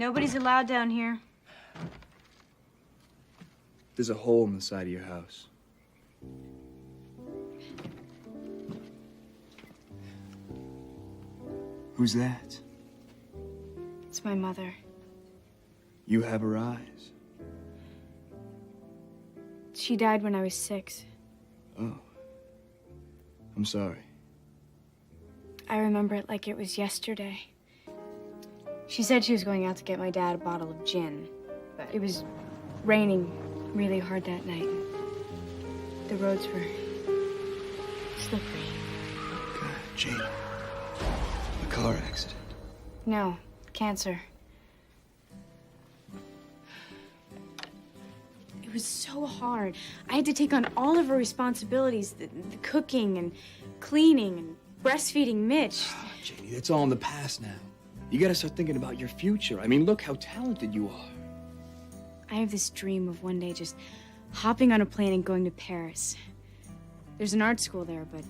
Nobody's allowed down here. There's a hole in the side of your house. Who's that? It's my mother. You have her eyes. She died when I was 6. Oh. I'm sorry. I remember it like it was yesterday. She said she was going out to get my dad a bottle of gin, but it was raining really hard that night. The roads were slippery. God, Jane. A car accident. No, cancer. It was so hard. I had to take on all of her responsibilities, the cooking and cleaning and breastfeeding Mitch. Janie, that's all in the past now. You gotta start thinking about your future. I mean, look how talented you are. I have this dream of one day just hopping on a plane and going to Paris. There's an art school there, but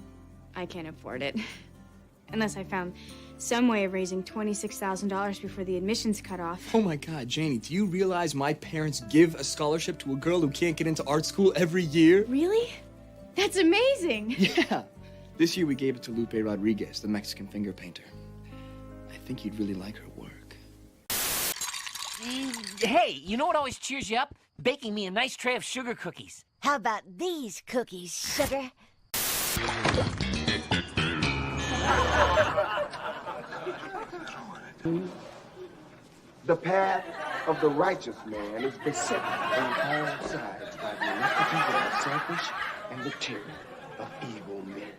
I can't afford it. Unless I found some way of raising $26,000 before the admissions cut off. Oh my God, Janie, do you realize my parents give a scholarship to a girl who can't get into art school every year? Really? That's amazing. Yeah. This year we gave it to Lupe Rodriguez, the Mexican finger painter. I think you'd really like her work. Hey, you know what always cheers you up? Baking me a nice tray of sugar cookies. How about these cookies, sugar? The path of the righteous man is beset on all sides by the iniquities of the selfish and the tyranny of evil men.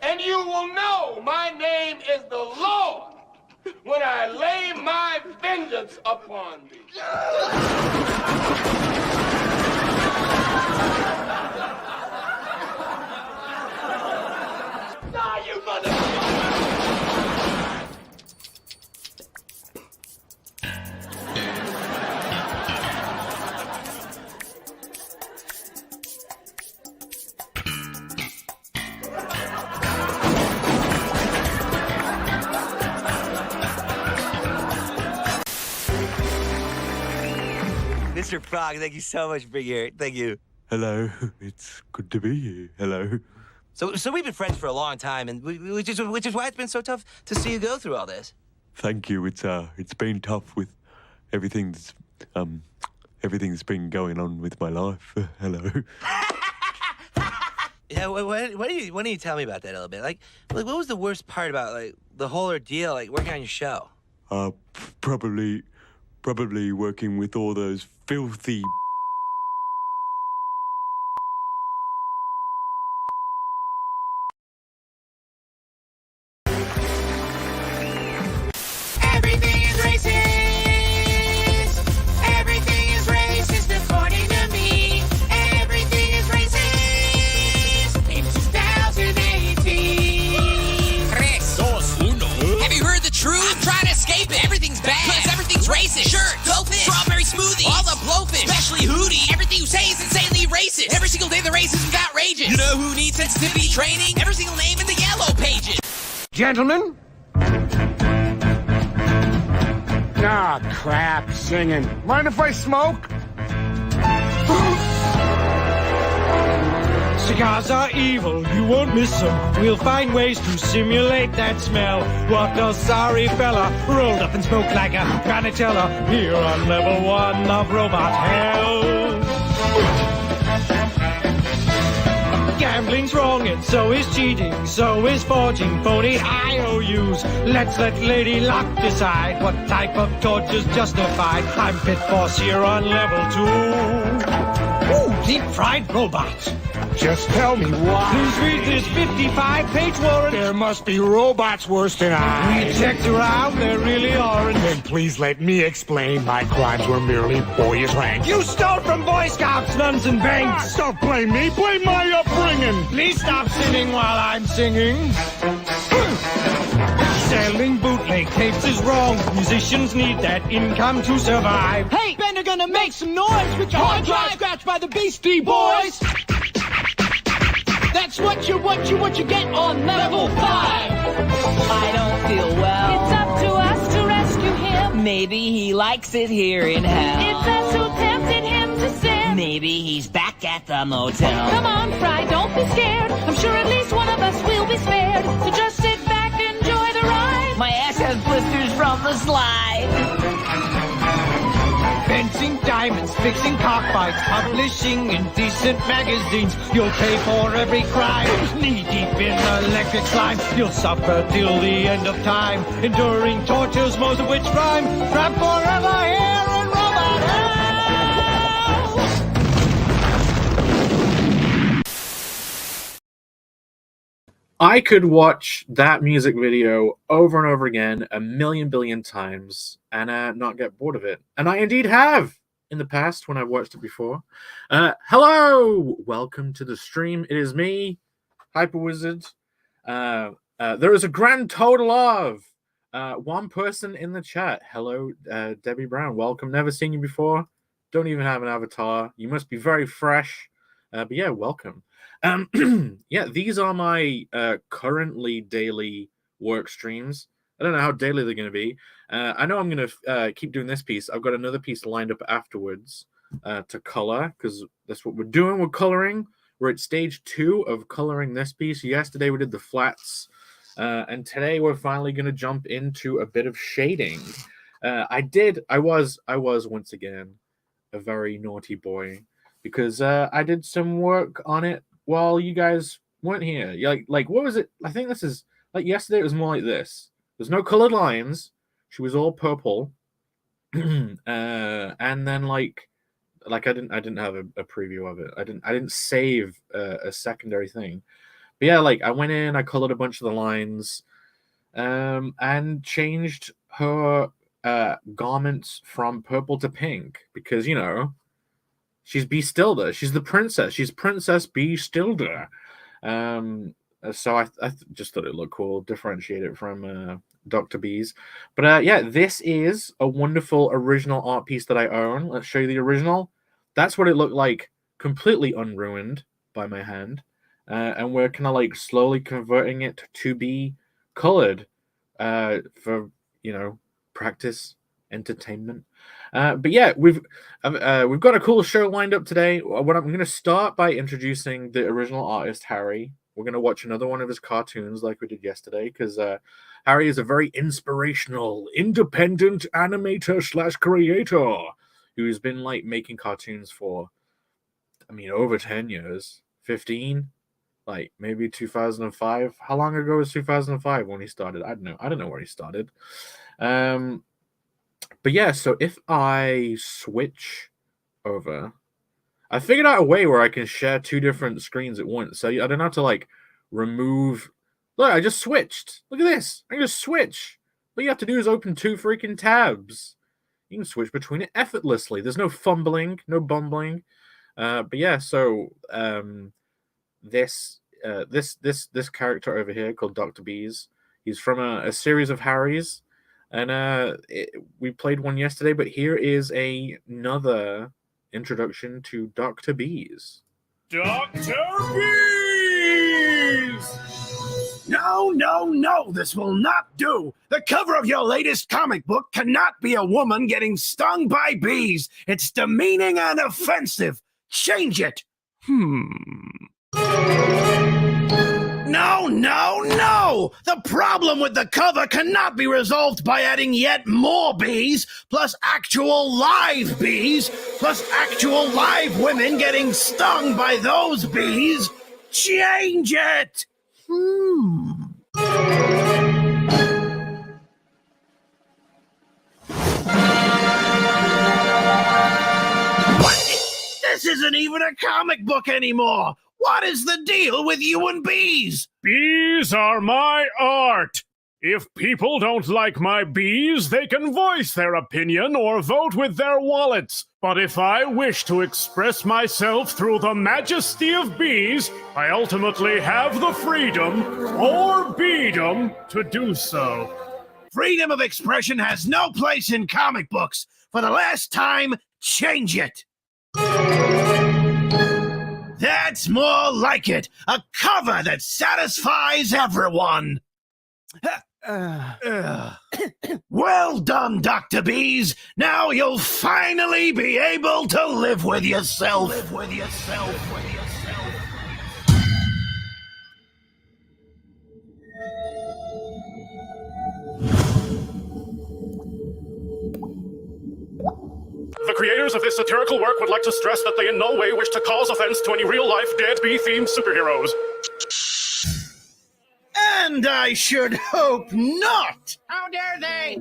And you will know my name is the Lord when I lay my vengeance upon thee. Die, you motherfucker! Mr. Frog, thank you so much for being here. Thank you. Hello, it's good to be here. Hello. So we've been friends for a long time, and which is why it's been so tough to see you go through all this. Thank you. It's been tough with everything that's been going on with my life. Hello. Yeah, why don't you tell me about that a little bit? Like what was the worst part about like the whole ordeal, like working on your show? Probably working with all those filthy. Everything is racist. Everything is racist according to me. Everything is racist in 2018. Tres, dos, uno. Have you heard the truth? I'm trying to escape it. Everything's bad. Cause everything's racist. Shirt, go fish, strawberry smoothie, all the blowfish, especially Hootie. Everything you say is insanely racist. Every single day the racism's outrageous. You know who needs sensitivity training? Every single name in the yellow pages. Gentlemen? Ah, crap, singing. Mind if I smoke? Cigars are evil, you won't miss them. We'll find ways to simulate that smell. What a sorry fella, rolled up and smoked like a granatella here on level 1 of robot hell. Gambling's wrong and so is cheating, so is forging phony IOUs. Let's let Lady Luck decide what type of torture's justified. I'm Pit Boss here on level 2. Ooh, deep-fried robots. Just tell me why. Please read this 55-page warrant. There must be robots worse than I. We checked around, there really aren't. Then please let me explain my crimes were merely boyish rank. You stole from Boy Scouts, nuns, and banks. Don't blame me, blame my upbringing. Please stop singing while I'm singing. Selling bootleg tapes is wrong. Musicians need that income to survive. Hey, Ben, you're gonna make some noise with your hard drive scratched by the Beastie Boys. That's what you get on level 5. I don't feel well. It's up to us to rescue him. Maybe he likes it here in hell. If that's who tempted him to sin. Maybe he's back at the motel. Come on, Fry, don't be scared. I'm sure at least one of us will be spared. So just sit back, enjoy the ride. My ass has blisters from the slide. Fencing diamonds, fixing cockfights, publishing indecent magazines. You'll pay for every crime. Knee deep in electric slime. You'll suffer till the end of time, enduring tortures, most of which crime. Trapped forever here in robot hell. I could watch that music video over and over again a million billion times and not get bored of it. And I indeed have in the past when I've watched it before. Hello! Welcome to the stream. It is me, Hyper Wizard. There is a grand total of one person in the chat. Hello, Debbie Brown. Welcome. Never seen you before. Don't even have an avatar. You must be very fresh. But yeah, welcome. Yeah, these are my currently daily work streams. I don't know how daily they're going to be. I know I'm going to keep doing this piece. I've got another piece lined up afterwards to color, because that's what we're doing. We're coloring. We're at stage 2 of coloring this piece. Yesterday we did the flats, and today we're finally going to jump into a bit of shading. I was once again a very naughty boy, because I did some work on it while you guys weren't here. Like what was it? I think this is like yesterday. It was more like this. There's no colored lines. She was all purple, and then like I didn't have a preview of it. I didn't save a secondary thing. But yeah, like I went in, I colored a bunch of the lines, and changed her garments from purple to pink, because you know, she's Bee Stilder. She's the princess. She's Princess Bee Stilder. So I just thought it looked cool, differentiate it from Dr. Bees. But yeah, this is a wonderful original art piece that I own. Let's show you the original. That's what it looked like, completely unruined by my hand. And we're kind of like slowly converting it to be colored for, you know, practice, entertainment. But yeah, we've got a cool show lined up today. What I'm going to start by introducing the original artist, Harry. We're going to watch another one of his cartoons like we did yesterday, because Harry is a very inspirational, independent animator / creator who's been like making cartoons for, I mean, over 10 years, 15, like maybe 2005. How long ago was 2005 when he started? I don't know where he started. But yeah, so if I switch over, I figured out a way where I can share 2 different screens at once. So I don't have to like remove. Look, I just switched. Look at this. I can just switch. All you have to do is open 2 freaking tabs. You can switch between it effortlessly. There's no fumbling, no bumbling. But yeah, so this character over here called Dr. Bees, he's from a series of Harrys. And we played one yesterday, but here is another introduction to Dr. Bees. Dr. Bees! No, this will not do. The cover of your latest comic book cannot be a woman getting stung by bees. It's demeaning and offensive. Change it. No! The problem with the cover cannot be resolved by adding yet more bees, plus actual live bees, plus actual live women getting stung by those bees. Change it! What? This isn't even a comic book anymore! What is the deal with you and bees? Bees are my art. If people don't like my bees, they can voice their opinion or vote with their wallets. But if I wish to express myself through the majesty of bees, I ultimately have the freedom, or beedom, to do so. Freedom of expression has no place in comic books. For the last time, change it. That's more like it. A cover that satisfies everyone. Well done, Dr. Bees. Now you'll finally be able to live with yourself. The creators of this satirical work would like to stress that they in no way wish to cause offense to any real-life dead bee-themed superheroes. And I should hope not. How dare they?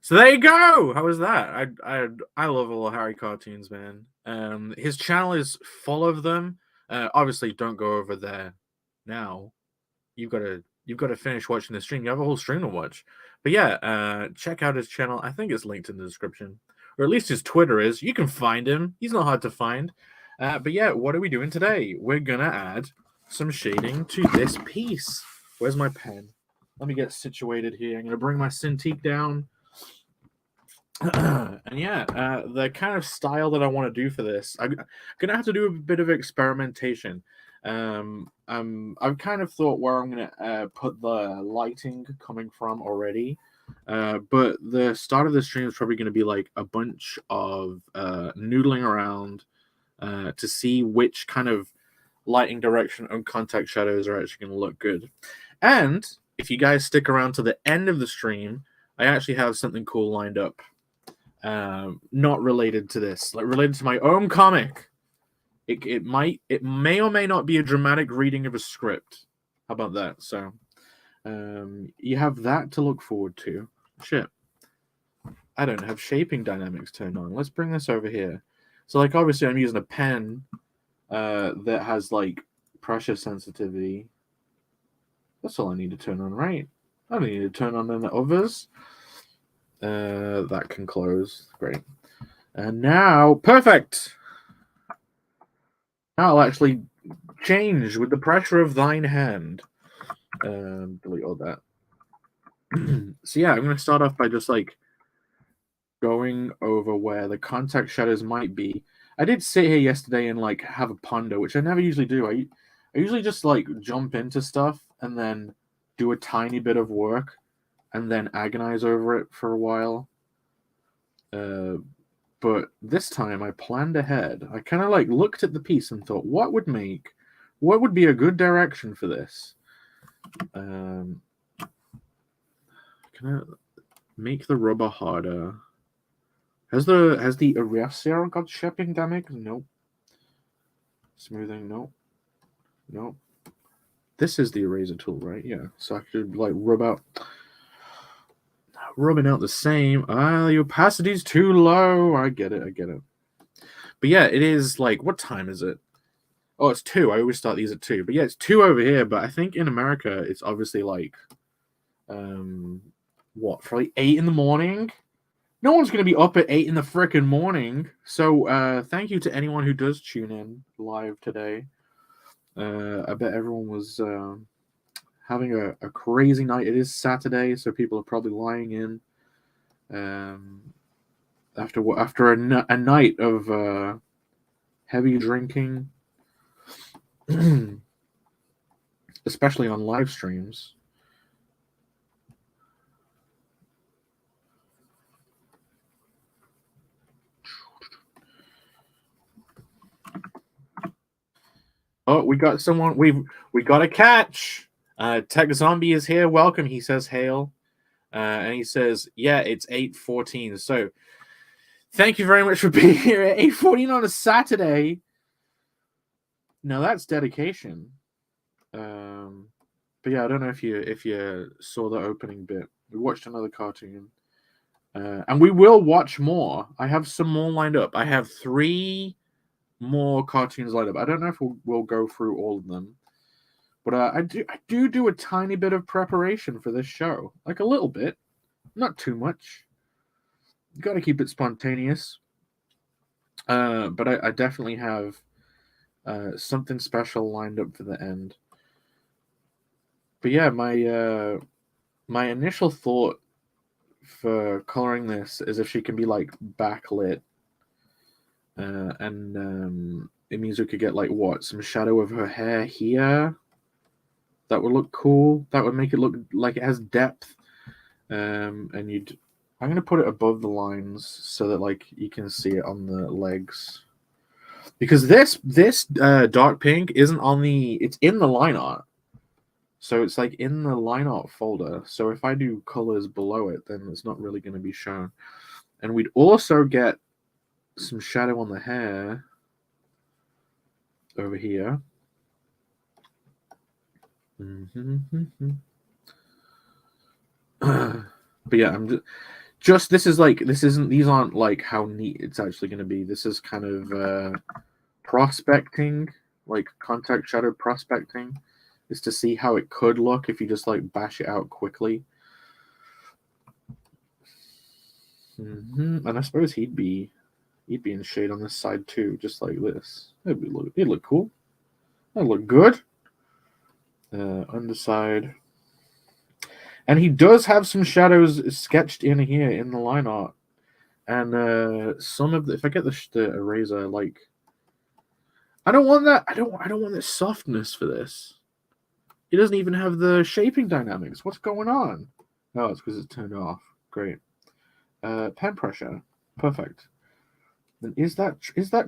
So there you go. How was that? I love all Harry cartoons, man. His channel is full of them. Obviously, don't go over there now. You've got to finish watching the stream. You have a whole stream to watch. But yeah, check out his channel. I think it's linked in the description, or at least his Twitter is. You can find him. He's not hard to find. But yeah, what are we doing today? We're gonna add some shading to this piece. Where's my pen? Let me get situated here. I'm gonna bring my Cintiq down. And yeah, the kind of style that I want to do for this, I'm gonna have to do a bit of experimentation. I've kind of thought where I'm gonna put the lighting coming from already, but the start of the stream is probably gonna be like a bunch of noodling around to see which kind of lighting direction and contact shadows are actually gonna look good. And if you guys stick around to the end of the stream, I actually have something cool lined up. Not related to this, like related to my own comic. It may or may not be a dramatic reading of a script. How about that? So you have that to look forward to. Shit, I don't have shaping dynamics turned on. Let's bring this over here. So like obviously I'm using a pen that has like pressure sensitivity. That's all I need to turn on, right? I don't need to turn on any others. That can close. Great. And now, perfect. Now I'll actually change with the pressure of thine hand. Delete all that. So yeah, I'm going to start off by just like going over where the contact shadows might be. I did sit here yesterday and like have a ponder, which I never usually do. I usually just like jump into stuff and then do a tiny bit of work and then agonize over it for a while. But this time I planned ahead. I kind of like looked at the piece and thought, what would be a good direction for this? Can I make the rubber harder? Has the eraser got shaping damage? Nope. Smoothing? Nope. Nope. This is the eraser tool, right? Yeah. So I could like rubbing out the same. The opacity's too low. I get it. But yeah, it is like, what time is it? Oh, it's 2. I always start these at 2. But yeah, it's 2 over here. But I think in America, it's obviously like, probably 8 in the morning? No one's going to be up at 8 in the frickin' morning. So thank you to anyone who does tune in live today. I bet everyone was having a crazy night. It is Saturday, so people are probably lying in after a night of heavy drinking, especially on live streams. Oh, we got someone. We got a catch. Tech Zombie is here. Welcome. He says hail. And he says, yeah, it's 8:14. So thank you very much for being here at 8:14 on a Saturday. Now that's dedication. But yeah, I don't know if you saw the opening bit. We watched another cartoon. And we will watch more. I have some more lined up. I have 3 more cartoons lined up. I don't know if we'll go through all of them. But I do a tiny bit of preparation for this show. Like a little bit. Not too much. You got to keep it spontaneous. But I definitely have something special lined up for the end. But yeah, my initial thought for coloring this is if she can be like backlit, and it means we could get like some shadow of her hair here. That would look cool. That would make it look like it has depth. And I'm gonna put it above the lines so that like you can see it on the legs. Because this dark pink isn't on it's in the line art. So it's like in the line art folder. So if I do colors below it, then it's not really going to be shown. And we'd also get some shadow on the hair over here. But yeah, I'm just these aren't like how neat it's actually going to be. This is kind of prospecting, like contact shadow prospecting, is to see how it could look if you just like bash it out quickly. And I suppose he'd be in shade on this side too, just like this. It'd look cool. That'd look good. Underside. And he does have some shadows sketched in here in the line art. And some of if I get the eraser, like I don't want that. I don't want this softness for this. It doesn't even have the shaping dynamics. What's going on? Oh, it's because it's turned off. Great. Pen pressure. Perfect. Then is that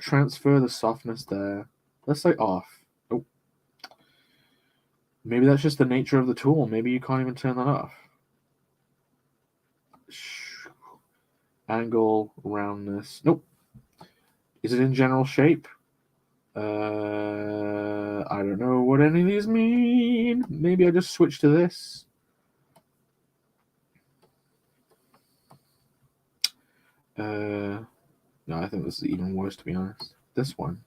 transfer the softness there? Let's say off. Oh. Maybe that's just the nature of the tool. Maybe you can't even turn that off. Angle, roundness. Nope. Is it in general shape? I don't know what any of these mean. Maybe I just switch to this. No, I think this is even worse, to be honest. This one.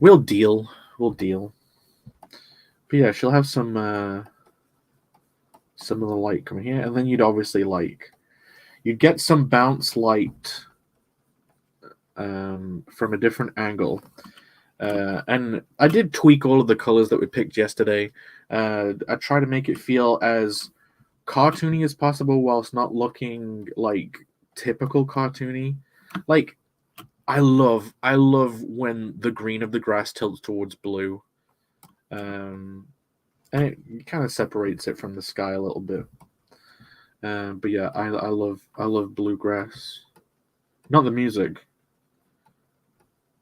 We'll deal. But yeah, she'll have some of the light coming here, and then you'd obviously you'd get some bounce light from a different angle. And I did tweak all of the colors that we picked yesterday. I try to make it feel as cartoony as possible whilst not looking like typical cartoony. Like I love when the green of the grass tilts towards blue. And it kind of separates it from the sky a little bit. But yeah, I love bluegrass. Not the music.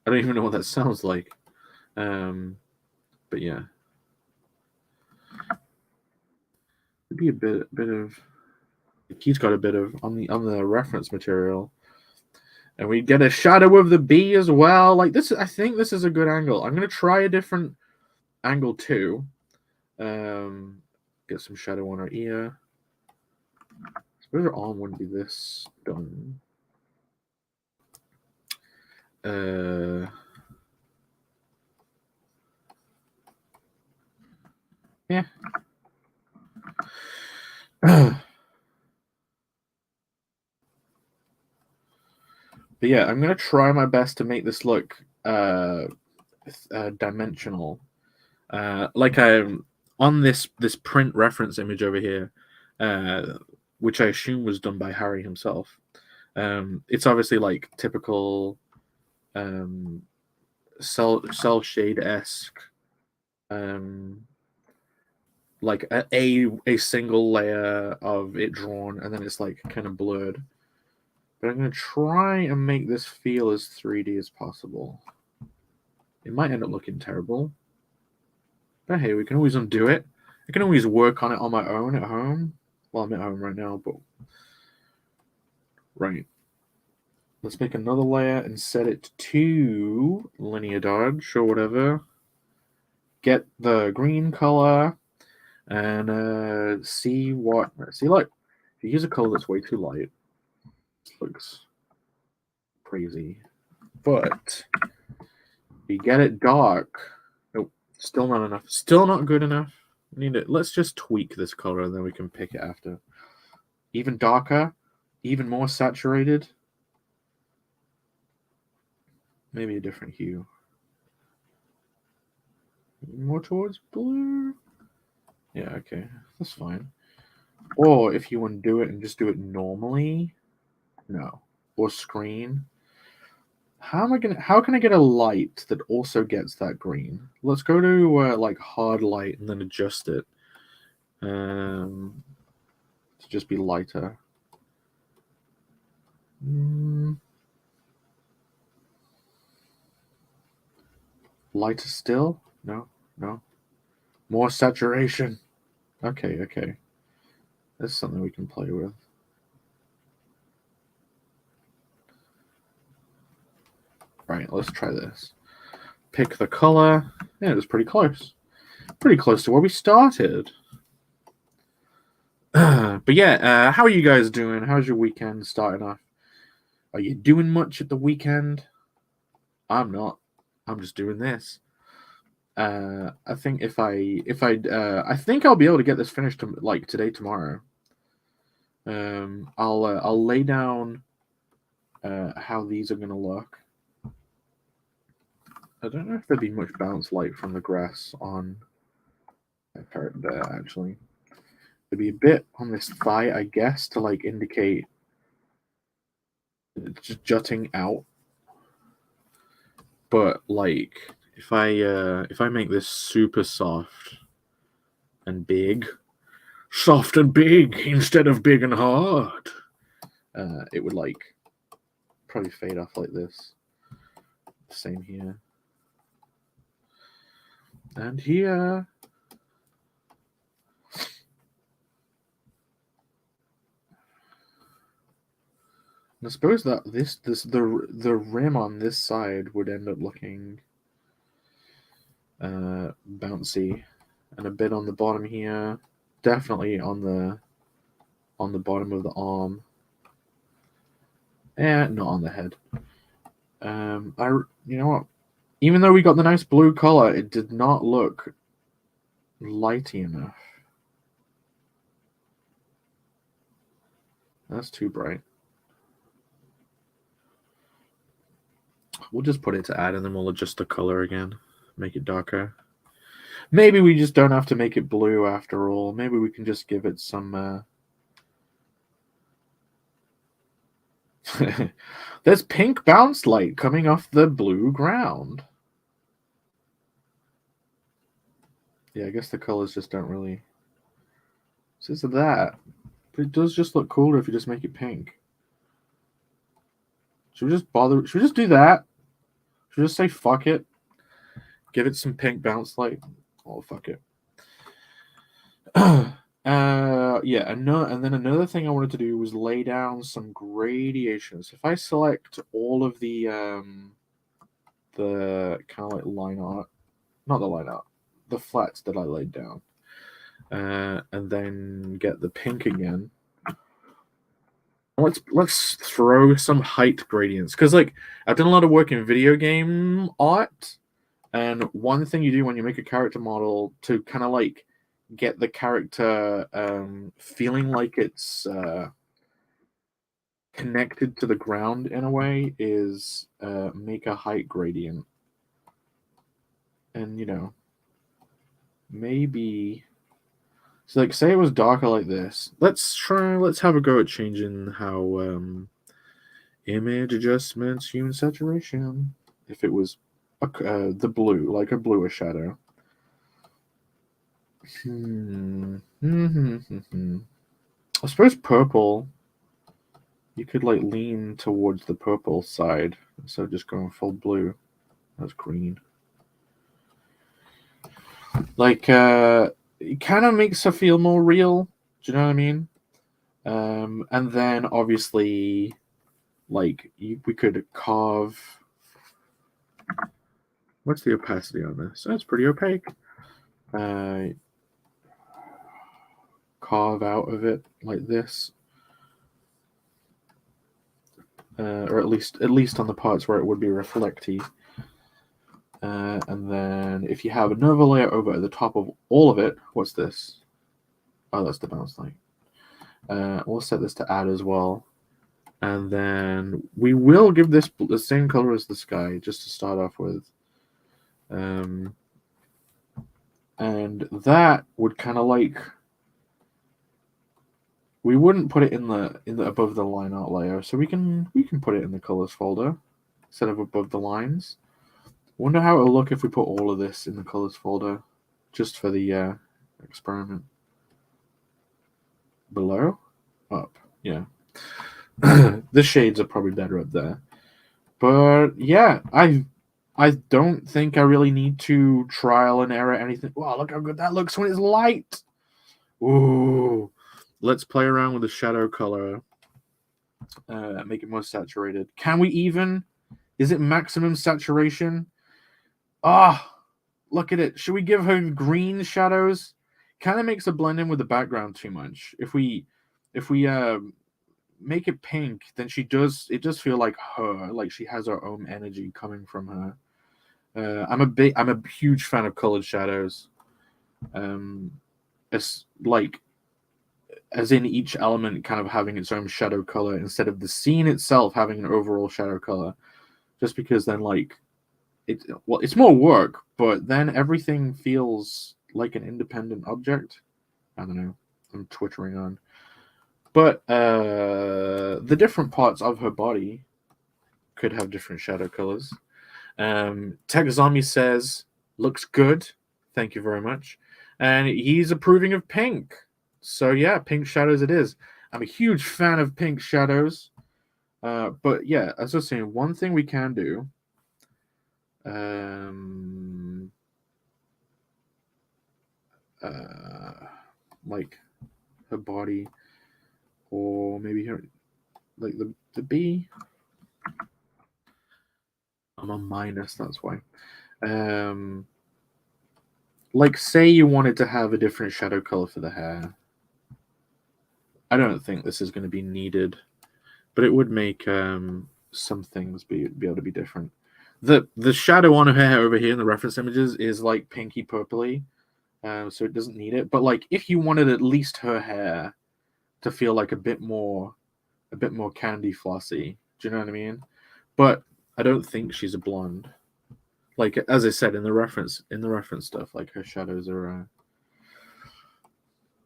I don't even know what that sounds like. But yeah. It'd be a bit of he's got a bit of on the reference material. And we get a shadow of the bee as well. Like this, I think this is a good angle. I'm gonna try a different angle too. Get some shadow on her ear. I suppose her arm wouldn't be this done. Yeah. But yeah, I'm gonna try my best to make this look dimensional. Like I'm on this print reference image over here, which I assume was done by Harry himself. It's obviously like typical cell shade-esque, like a single layer of it drawn, and then it's like kind of blurred. But I'm going to try and make this feel as 3D as possible. It might end up looking terrible. But hey, we can always undo it. I can always work on it on my own at home. Well, I'm at home right now, but... Right. Let's make another layer and set it to linear dodge or whatever. Get the green color and see what... See, like, if you use a color that's way too light, looks crazy. But you get it dark. Nope, still not enough. Still not good enough. We need it. Let's just tweak this color and then we can pick it after. Even darker, even more saturated. Maybe a different hue. More towards blue. Yeah, okay, that's fine. Or if you undo it and just do it normally, no. Or screen. How can I get a light that also gets that green? Let's go to like hard light and then adjust it. To just be lighter. Lighter still? No. More saturation. Okay. That's something we can play with. Right, let's try this. Pick the color. Yeah, it was pretty close. Pretty close to where we started. But yeah, how are you guys doing? How's your weekend starting off? Are you doing much at the weekend? I'm not. I'm just doing this. I think I think I'll be able to get this finished like today, tomorrow. I'll lay down how these are gonna look. I don't know if there'd be much bounce light from the grass on that part there, actually. There'd be a bit on this thigh, I guess, to like indicate it's just jutting out. But like if I make this super soft and big, soft and big instead of big and hard, it would like probably fade off like this. Same here. And here. I suppose that the rim on this side would end up looking bouncy, and a bit on the bottom here, definitely on the bottom of the arm, and not on the head. You know what? Even though we got the nice blue color, it did not look lighty enough. That's too bright. We'll just put it to add, and then we'll adjust the color again, make it darker. Maybe we just don't have to make it blue after all. Maybe we can just give it some... There's pink bounce light coming off the blue ground. Yeah, I guess the colors just don't really... It's that. But it does just look cooler if you just make it pink. Should we just do that? Should we just say fuck it? Give it some pink bounce light? Oh, fuck it. Yeah, and then another thing I wanted to do was lay down some gradations. If I select all of the kind of like line art, not the line art, the flats that I laid down, and then get the pink again. Let's throw some height gradients, because like I've done a lot of work in video game art, and one thing you do when you make a character model to kind of like get the character feeling like it's connected to the ground in a way is make a height gradient. And you know, maybe so like say it was darker like this. Let's have a go at changing how image adjustments, hue saturation. If it was the blue, like a bluer shadow. I suppose purple. You could like lean towards the purple side instead of just going full blue. That's green. Like it kind of makes her feel more real. Do you know what I mean? And then obviously, like we could carve. What's the opacity on this? That's pretty opaque. Carve out of it like this, or at least on the parts where it would be reflecty. And then if you have another layer over at the top of all of it, what's this? Oh, that's the bounce light. We'll set this to add as well. And then we will give this the same color as the sky, just to start off with. And that would kind of like we wouldn't put it in the above the line art layer, so we can put it in the colors folder instead of above the lines. Wonder how it'll look if we put all of this in the colors folder, just for the experiment. Below, up, yeah. The shades are probably better up there, but yeah, I don't think I really need to trial and error anything. Wow, look how good that looks when it's light. Ooh, let's play around with the shadow color. Make it more saturated. Can we even? Is it maximum saturation? Ah, look at it. Should we give her green shadows? Kind of makes a blend in with the background too much. If we make it pink, then it does feel like her, like she has her own energy coming from her. I'm a huge fan of colored shadows. It's like, as in each element kind of having its own shadow color instead of the scene itself having an overall shadow color. Just because then it's more work, but then everything feels like an independent object. I don't know. I'm twittering on. But the different parts of her body could have different shadow colors. Tech Zombie says, looks good. Thank you very much. And he's approving of pink. So yeah, pink shadows it is. I'm a huge fan of pink shadows. But yeah, as I was saying, one thing we can do, like her body, or maybe her, like the bee. I'm on minus, that's why. Like, say you wanted to have a different shadow color for the hair. I don't think this is going to be needed, but it would make some things be able to be different. The shadow on her hair over here in the reference images is like pinky purpley, so it doesn't need it. But like, if you wanted at least her hair to feel like a bit more candy flossy, do you know what I mean? But I don't think she's a blonde. Like, as I said in the reference stuff, like her shadows are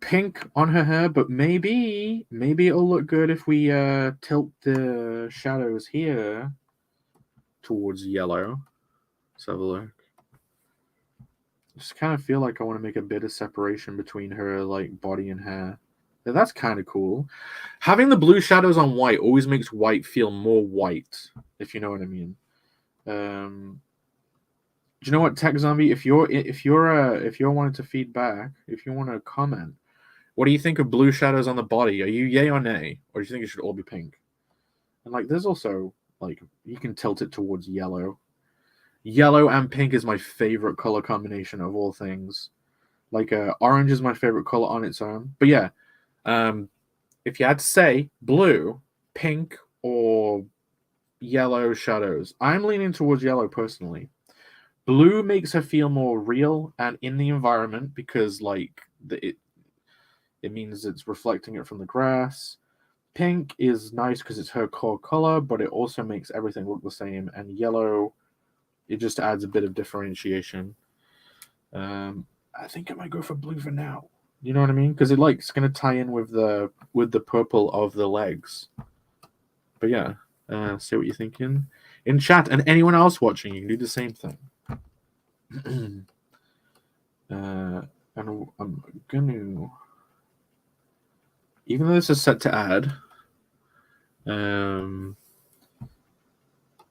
pink on her hair, but maybe it'll look good if we tilt the shadows here towards yellow. Let's have a look. I just kind of feel like I want to make a bit of separation between her like body and hair. That's kind of cool. Having the blue shadows on white always makes white feel more white, if you know what I mean. Do you know what, Tech Zombie? If you're wanting to feedback, if you want to comment, what do you think of blue shadows on the body? Are you yay or nay, or do you think it should all be pink? And like, there's also like, you can tilt it towards yellow. Yellow and pink is my favorite color combination of all things. Like, orange is my favorite color on its own. But yeah, if you had to say blue, pink, or yellow shadows, I'm leaning towards yellow personally. Blue makes her feel more real and in the environment because, like, it means it's reflecting it from the grass. Pink is nice because it's her core color, but it also makes everything look the same. And yellow, it just adds a bit of differentiation. I think I might go for blue for now. You know what I mean? Because it's going to tie in with the purple of the legs. But yeah, see what you're thinking in chat, and anyone else watching, you can do the same thing. And I'm gonna, even though this is set to add,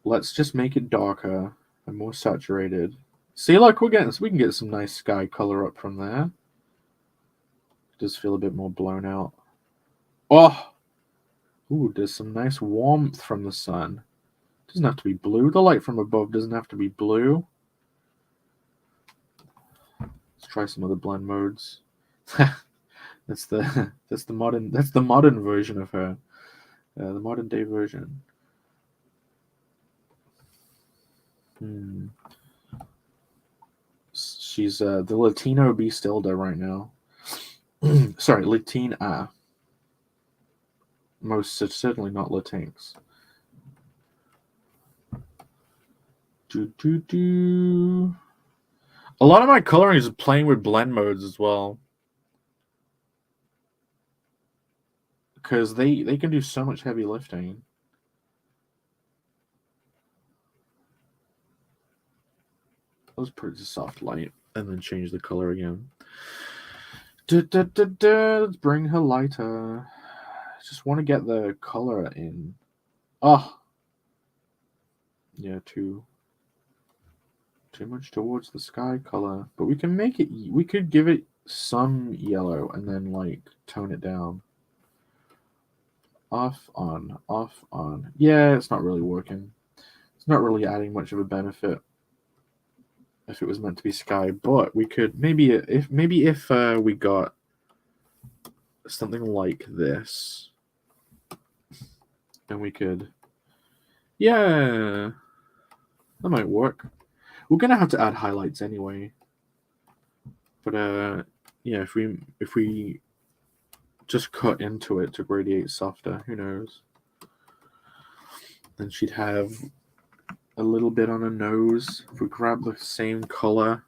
let's just make it darker and more saturated. See, like, we can get some nice sky color up from there. It does feel a bit more blown out. Oh, ooh, there's some nice warmth from the sun. It doesn't have to be blue. The light from above doesn't have to be blue. Let's try some other blend modes. That's the modern version of her. The modern day version. She's the Latino Beastilda right now. Sorry, Latina. Most certainly not Latinx. A lot of my coloring is playing with blend modes as well. because they can do so much heavy lifting. Let's put it to soft light and then change the color again. Let's bring her lighter. I just want to get the color in. Oh, yeah, too much towards the sky color. But we can make it. We could give it some yellow and then like tone it down. Off, on, off, on. Yeah, it's not really working. It's not really adding much of a benefit if it was meant to be sky. But we could maybe if we got something like this, and we could, yeah, that might work. We're gonna have to add highlights anyway. But yeah, if we just cut into it to radiate softer, who knows? Then she'd have a little bit on her nose. If we grab the same color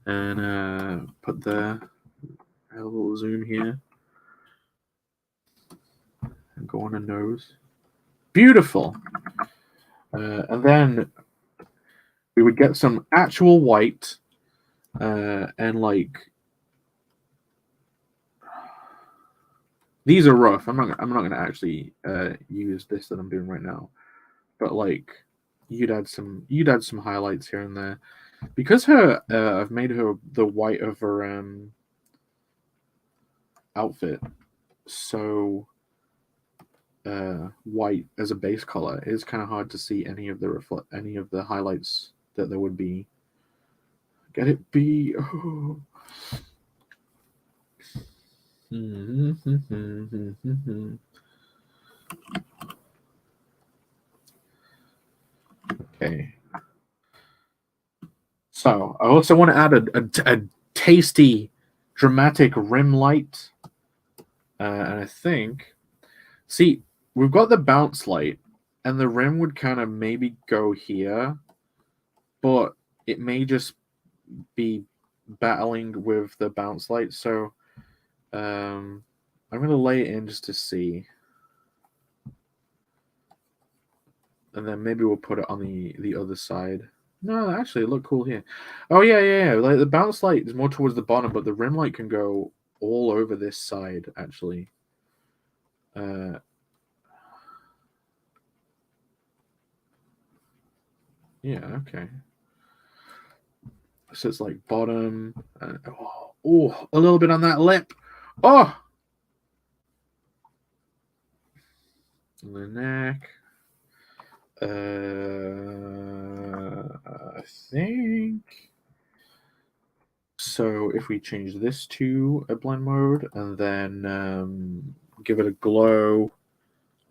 and put a little zoom here and go on her nose. Beautiful. And then we would get some actual white and like these are rough. I'm not gonna actually use this that I'm doing right now, but like you'd add some highlights here and there because I've made her the white of her outfit so white as a base color. It's kind of hard to see any of the highlights that there would be. Get it? Be oh. Okay. So I also want to add a tasty, dramatic rim light, and I think, see, we've got the bounce light, and the rim would kind of maybe go here, but it may just be battling with the bounce light. So I'm going to lay it in just to see. And then maybe we'll put it on the other side. No, actually, it looked cool here. Oh, yeah. Like the bounce light is more towards the bottom, but the rim light can go all over this side, actually. Yeah, okay. So it's like bottom. Oh, a little bit on that lip. Oh! And the neck. I think. So if we change this to a blend mode and then give it a glow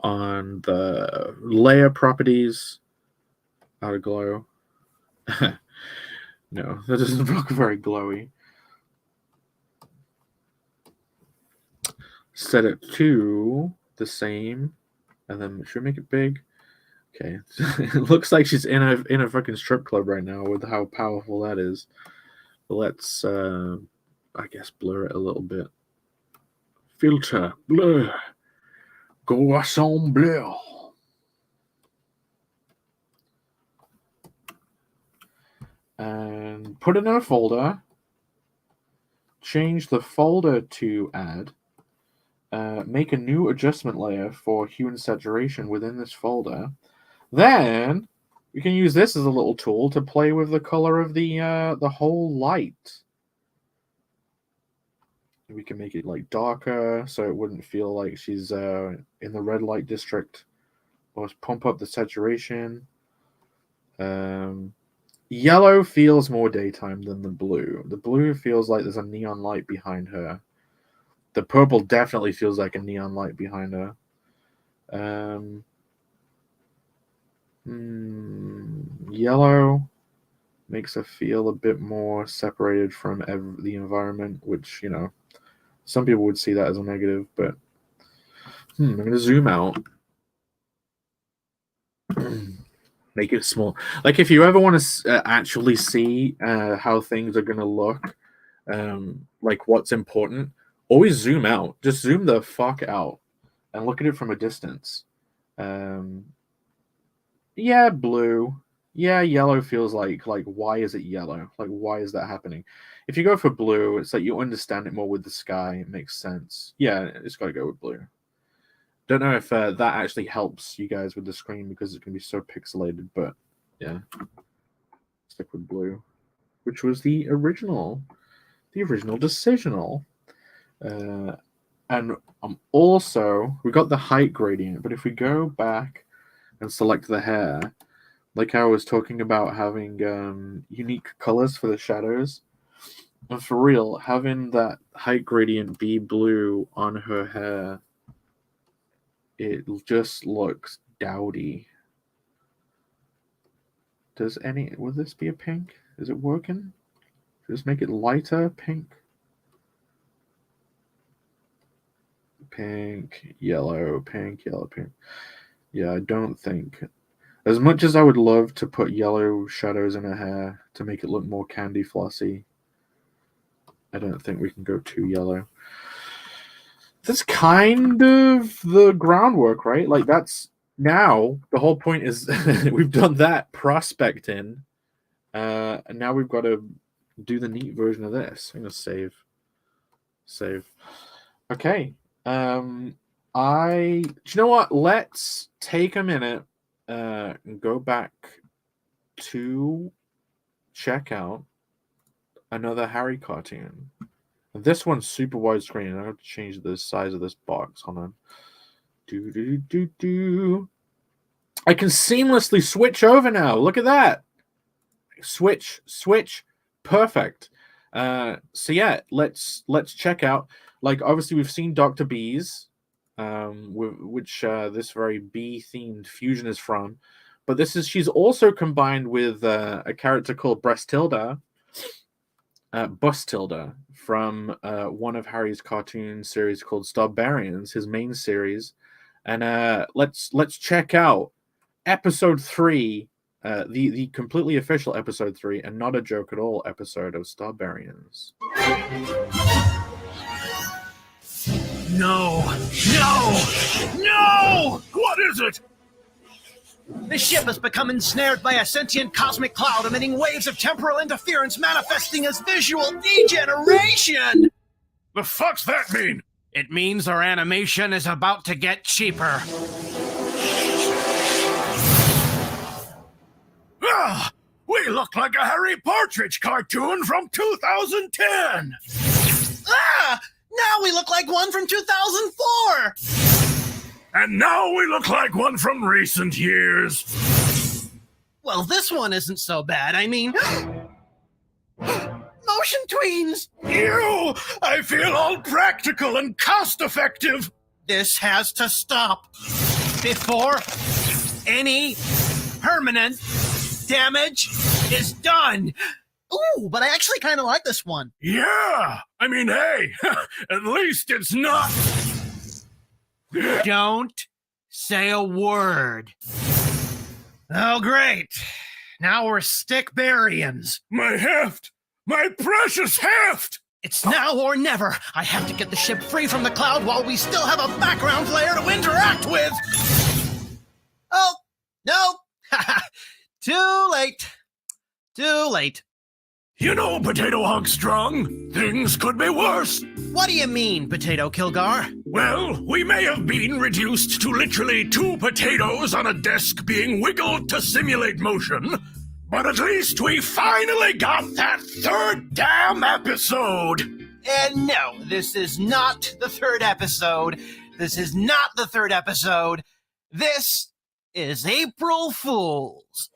on the layer properties, out of glow. No, that doesn't look very glowy. Set it to the same, and then should we make it big? Okay, it looks like she's in a fucking strip club right now with how powerful that is. But let's, I guess, blur it a little bit. Filter, blur, Garçon blur. And put it in a folder. Change the folder to add. Make a new adjustment layer for hue and saturation within this folder. Then we can use this as a little tool to play with the color of the whole light. We can make it like darker so it wouldn't feel like she's in the red light district. Let's pump up the saturation. Yellow feels more daytime than the blue. The blue feels like there's a neon light behind her. The purple definitely feels like a neon light behind her. Yellow makes her feel a bit more separated from the environment, which, you know, some people would see that as a negative, but I'm going to zoom out. Make it small. Like, if you ever want to actually see how things are going to look, like what's important, always zoom out. Just zoom the fuck out. and look at it from a distance. Yeah, blue. Yeah, yellow feels like why is it yellow? Like why is that happening? If you go for blue, it's like you understand it more with the sky. It makes sense. Yeah, it's got to go with blue. Don't know if that actually helps you guys with the screen because it can be so pixelated, but yeah, stick with blue, which was the original decisional. And also we got the height gradient, but if we go back and select the hair, like I was talking about having unique colors for the shadows, and for real, having that height gradient be blue on her hair, it just looks dowdy. Will this be a pink? Is it working? Just make it lighter pink. Pink, yellow, pink, yellow, pink. Yeah, I don't think. As much as I would love to put yellow shadows in her hair to make it look more candy flossy, I don't think we can go too yellow. That's kind of the groundwork, right? Like that's now the whole point is we've done that prospecting, and now we've got to do the neat version of this. I'm gonna save. Okay. Do you know what? Let's take a minute and go back to check out another Harry cartoon. This one's super widescreen. I have to change the size of this box. Hold on. I can seamlessly switch over now. Look at that. Switch. Perfect. So yeah, let's check out. Like obviously we've seen Dr. Bees, which this very bee themed fusion is from, but she's also combined with a character called Bustilda from one of Harry's cartoon series called Starbarians, his main series, and let's check out episode 3. The completely official episode 3 and not a joke at all episode of Starbarians. No! What is it? The ship has become ensnared by a sentient cosmic cloud emitting waves of temporal interference manifesting as visual degeneration! The fuck's that mean? It means our animation is about to get cheaper. Ah! We look like a Harry Partridge cartoon from 2010! Ah! Now we look like one from 2004! And now we look like one from recent years. Well, this one isn't so bad. I mean... motion tweens! Ew! I feel all practical and cost-effective. This has to stop before any permanent damage is done. Ooh, but I actually kind of like this one. Yeah! I mean, hey, at least it's not... Don't say a word. Oh, great. Now we're stick-barians. My heft! My precious heft! It's now or never. I have to get the ship free from the cloud while we still have a background layer to interact with. Oh, no. Too late. You know, Potato Hog Strong, things could be worse. What do you mean, Potato Kilgar? Well, we may have been reduced to literally 2 potatoes on a desk being wiggled to simulate motion, but at least we finally got that 3rd damn episode. And no, this is not the 3rd episode. This is April Fool's.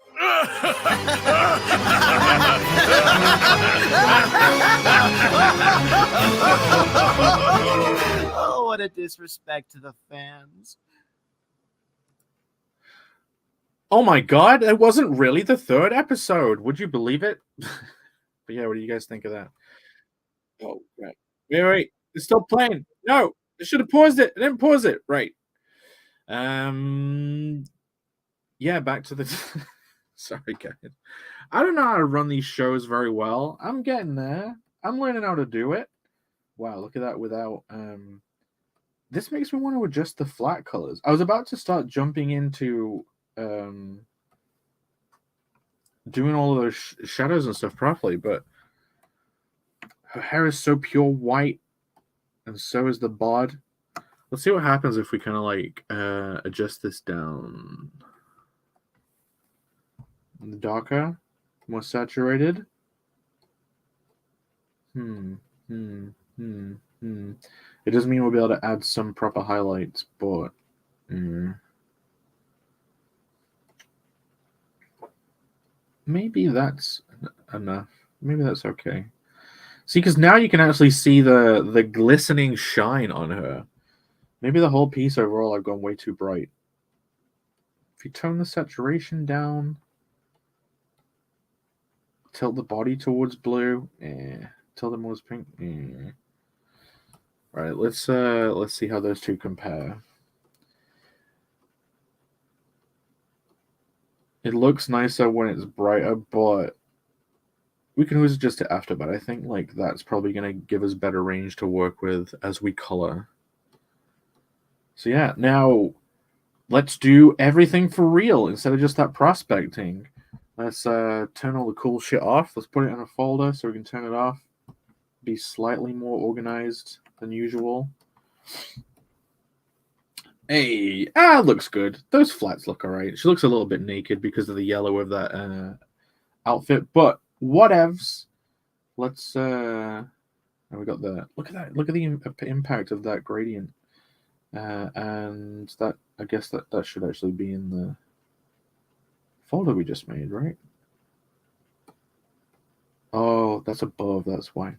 Oh, what a disrespect to the fans. Oh my god, it wasn't really the 3rd episode. Would you believe it? But yeah, what do you guys think of that? Oh, right. Wait. It's still playing. No, I should have paused it. I didn't pause it. Right. Yeah, back to the... Sorry, guys. I don't know how to run these shows very well. I'm getting there. I'm learning how to do it. Wow, look at that without this makes me want to adjust the flat colors. I was about to start jumping into doing all of those shadows and stuff properly, but her hair is so pure white, and so is the bod. Let's see what happens if we kind of like adjust this down. Darker, more saturated. It doesn't mean we'll be able to add some proper highlights, but maybe that's enough. Maybe that's okay. See, because now you can actually see the glistening shine on her. Maybe the whole piece overall I've gone way too bright. If you tone the saturation down, tilt the body towards blue, tilt them towards pink. Right, let's see how those two compare. It looks nicer when it's brighter, but we can always adjust it after. But I think like that's probably going to give us better range to work with as we color. So yeah, now let's do everything for real instead of just that prospecting. Let's turn all the cool shit off. Let's put it in a folder so we can turn it off. Be slightly more organized than usual. Hey, looks good. Those flats look alright. She looks a little bit naked because of the yellow of that outfit, but whatevs. Let's and we got the look at that. Look at the impact of that gradient. And that, I guess that should actually be in the folder we just made, right? Oh, that's above, that's why.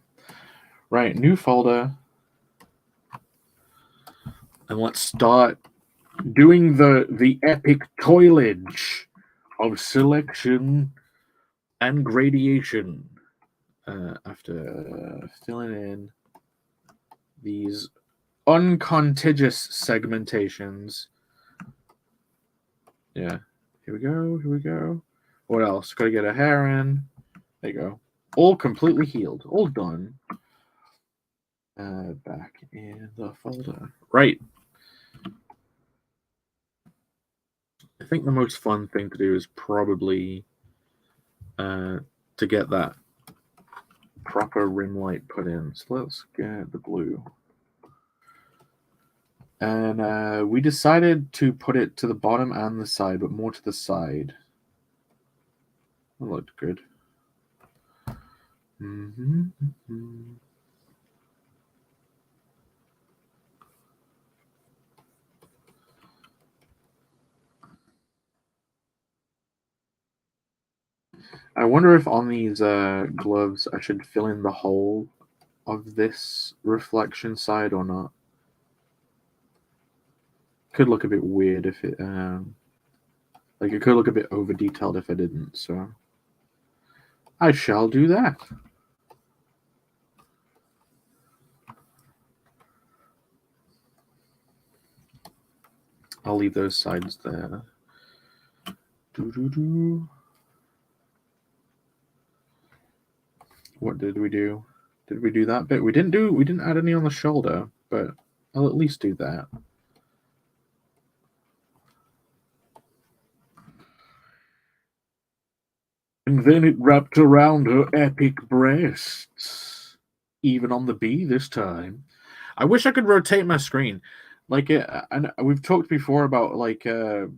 Right, new folder. And let's start doing the epic toilage of selection and gradation. After filling in these uncontiguous segmentations. Yeah. Here we go. What else? Gotta get a hair in. There you go. All completely healed. All done. Back in the folder. Right. I think the most fun thing to do is probably to get that proper rim light put in. So let's get the blue. And we decided to put it to the bottom and the side, but more to the side. That looked good. I wonder if on these gloves I should fill in the whole of this reflection side or not. Could look a bit weird if it like it could look a bit over detailed if I didn't, so I shall do that. I'll leave those sides there. What did we do? Did we do that bit? We didn't add any on the shoulder, but I'll at least do that. And then it wrapped around her epic breasts. Even on the B this time. I wish I could rotate my screen. Like, and we've talked before about like the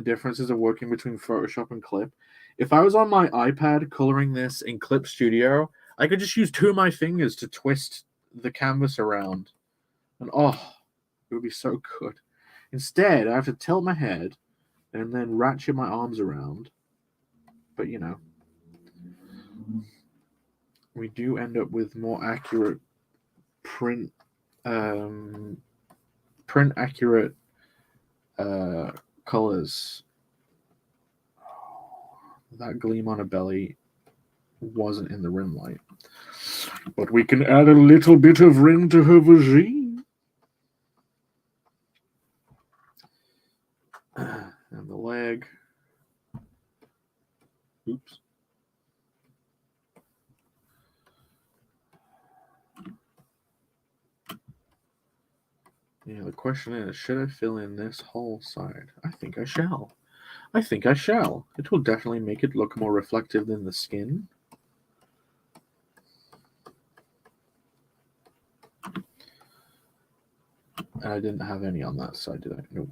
differences of working between Photoshop and Clip. If I was on my iPad coloring this in Clip Studio, I could just use two of my fingers to twist the canvas around. And oh, it would be so good. Instead, I have to tilt my head and then ratchet my arms around. But, you know, we do end up with more accurate print accurate colors. That gleam on her belly wasn't in the rim light. But we can add a little bit of rim to her vagine. And the leg. Oops. Yeah, the question is, should I fill in this whole side? I think I shall. I think I shall. It will definitely make it look more reflective than the skin. And I didn't have any on that side, did I? Nope.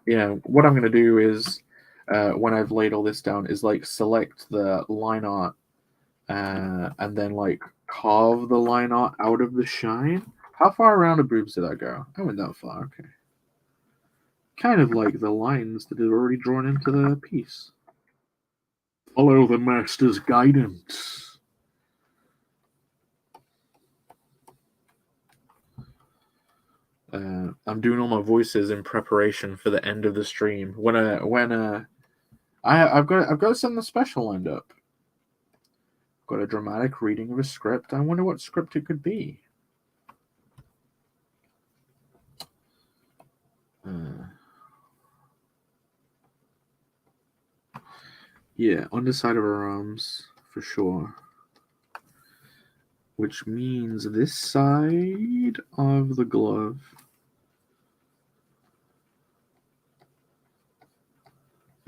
Yeah, what I'm going to do is, when I've laid all this down, is like select the line art and then like carve the line art out of the shine. How far around the boobs did I go? I went that far, okay. Kind of like the lines that are already drawn into the piece. Follow the master's guidance. I'm doing all my voices in preparation for the end of the stream. I've got something special lined up. Got a dramatic reading of a script. I wonder what script it could be. Yeah, underside of her arms for sure. Which means this side of the glove.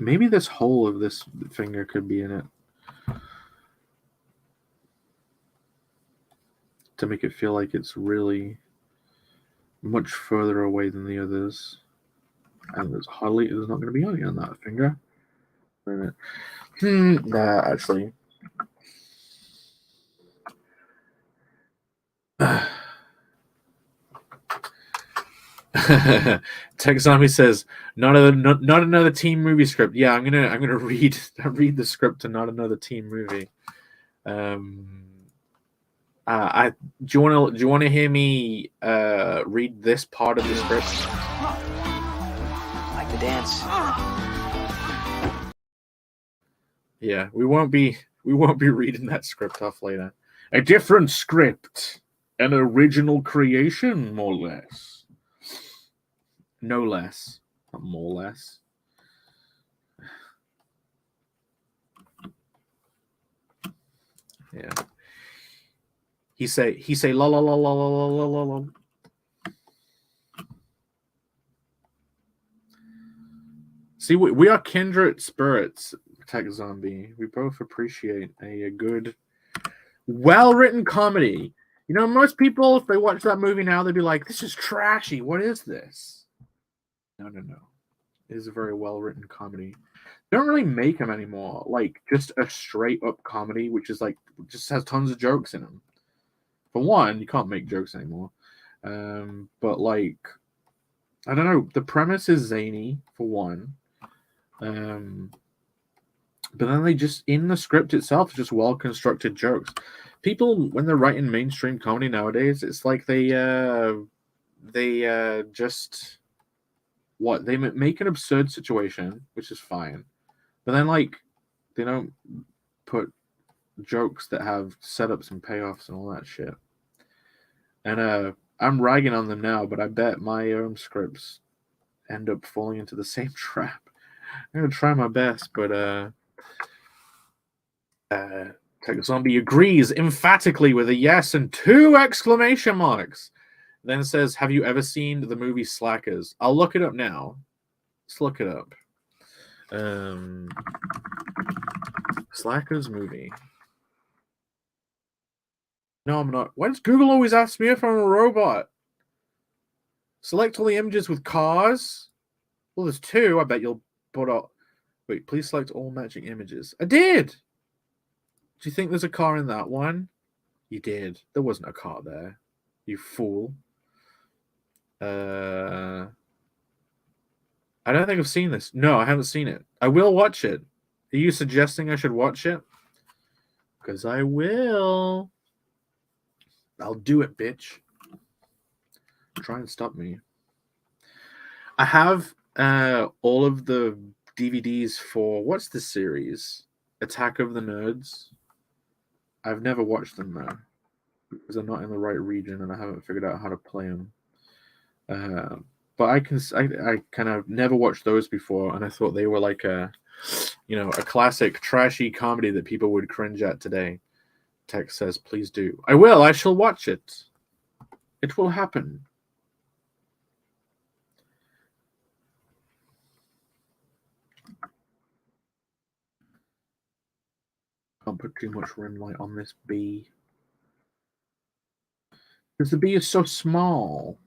Maybe this hole of this finger could be in it. To make it feel like it's really much further away than the others. And there's not going to be any on that finger. Wait a minute. Nah, actually. Tech Zombie says, not another teen movie script. Yeah, I'm gonna read the script to Not Another Teen Movie. Do you want to hear me read this part of the script? Like the dance. Yeah, we won't be reading that script off later. A different script, an original creation, more or less. No less, not more or less. Yeah. He say la la la la la la la la la. See, we are kindred spirits, Tech Zombie. We both appreciate a good, well-written comedy. You know, most people, if they watch that movie now, they'd be like, this is trashy. What is this? No. It is a very well-written comedy. They don't really make them anymore. Like, just a straight-up comedy, which is like, just has tons of jokes in them. For one, you can't make jokes anymore. But, like, I don't know. The premise is zany, for one. But then they just, in the script itself, just well-constructed jokes. People, when they're writing mainstream comedy nowadays, it's like they just... What? They make an absurd situation, which is fine. But then, like, they don't put jokes that have setups and payoffs and all that shit. And I'm ragging on them now, but I bet my own scripts end up falling into the same trap. I'm going to try my best, but Tech Zombie agrees emphatically with a yes and 2 exclamation marks. Then says, have you ever seen the movie Slackers? I'll look it up now. Let's look it up. Slackers movie. No, I'm not. Why does Google always ask me if I'm a robot? Select all the images with cars. Well, there's 2. I bet you'll put up. Wait, please select all matching images. I did! Do you think there's a car in that one? You did. There wasn't a car there. You fool. I don't think I've seen this. No, I haven't seen it. I will watch it. Are you suggesting I should watch it? Because I will. I'll do it, bitch. Try and stop me. I have all of the DVDs for, what's the series? Attack of the Nerds. I've never watched them though, because I'm not in the right region and I haven't figured out how to play them. but I kind of never watched those before, and I thought they were like a classic trashy comedy that people would cringe at today. Tex says, "Please do." I will. I shall watch it. It will happen. Can't put too much rim light on this bee. Because the bee is so small.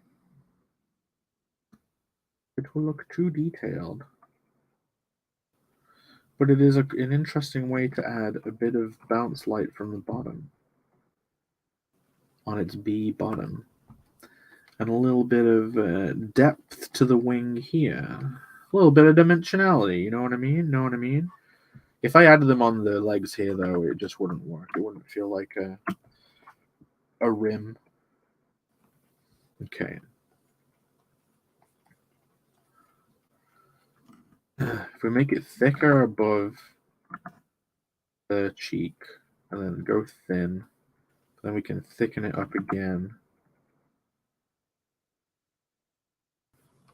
It will look too detailed. But it is an interesting way to add a bit of bounce light from the bottom. On its bee bottom. And a little bit of depth to the wing here. A little bit of dimensionality, you know what I mean? Know what I mean? If I added them on the legs here, though, it just wouldn't work. It wouldn't feel like a rim. Okay. If we make it thicker above the cheek, and then go thin, then we can thicken it up again.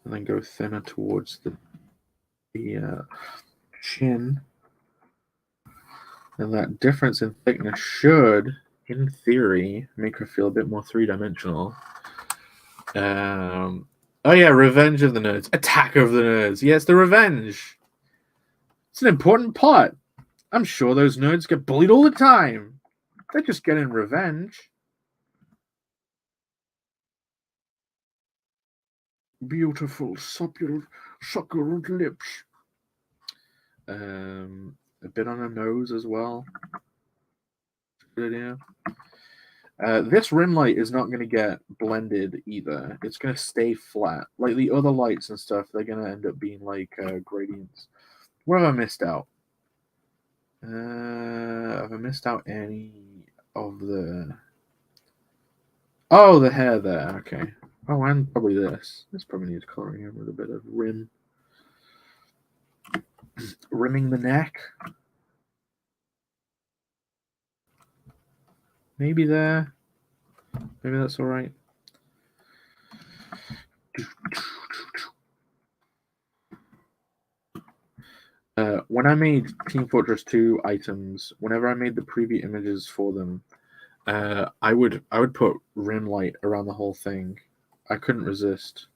And then go thinner towards the chin. And that difference in thickness should, in theory, make her feel a bit more three-dimensional. Oh yeah, Revenge of the Nerds. Attack of the Nerds. Yeah, it's the revenge. It's an important plot. I'm sure those nerds get bullied all the time. They're just getting revenge. Beautiful, succulent lips. A bit on her nose as well. Good idea. This rim light is not going to get blended either. It's going to stay flat. Like the other lights and stuff, they're going to end up being like gradients. What have I missed out? Have I missed out any of the... Oh, the hair there. Okay. Oh, and probably this. This probably needs coloring in with a bit of rim. Rimming the neck. Maybe there. Maybe that's all right. When I made Team Fortress 2 items, whenever I made the preview images for them, I would put rim light around the whole thing. I couldn't resist.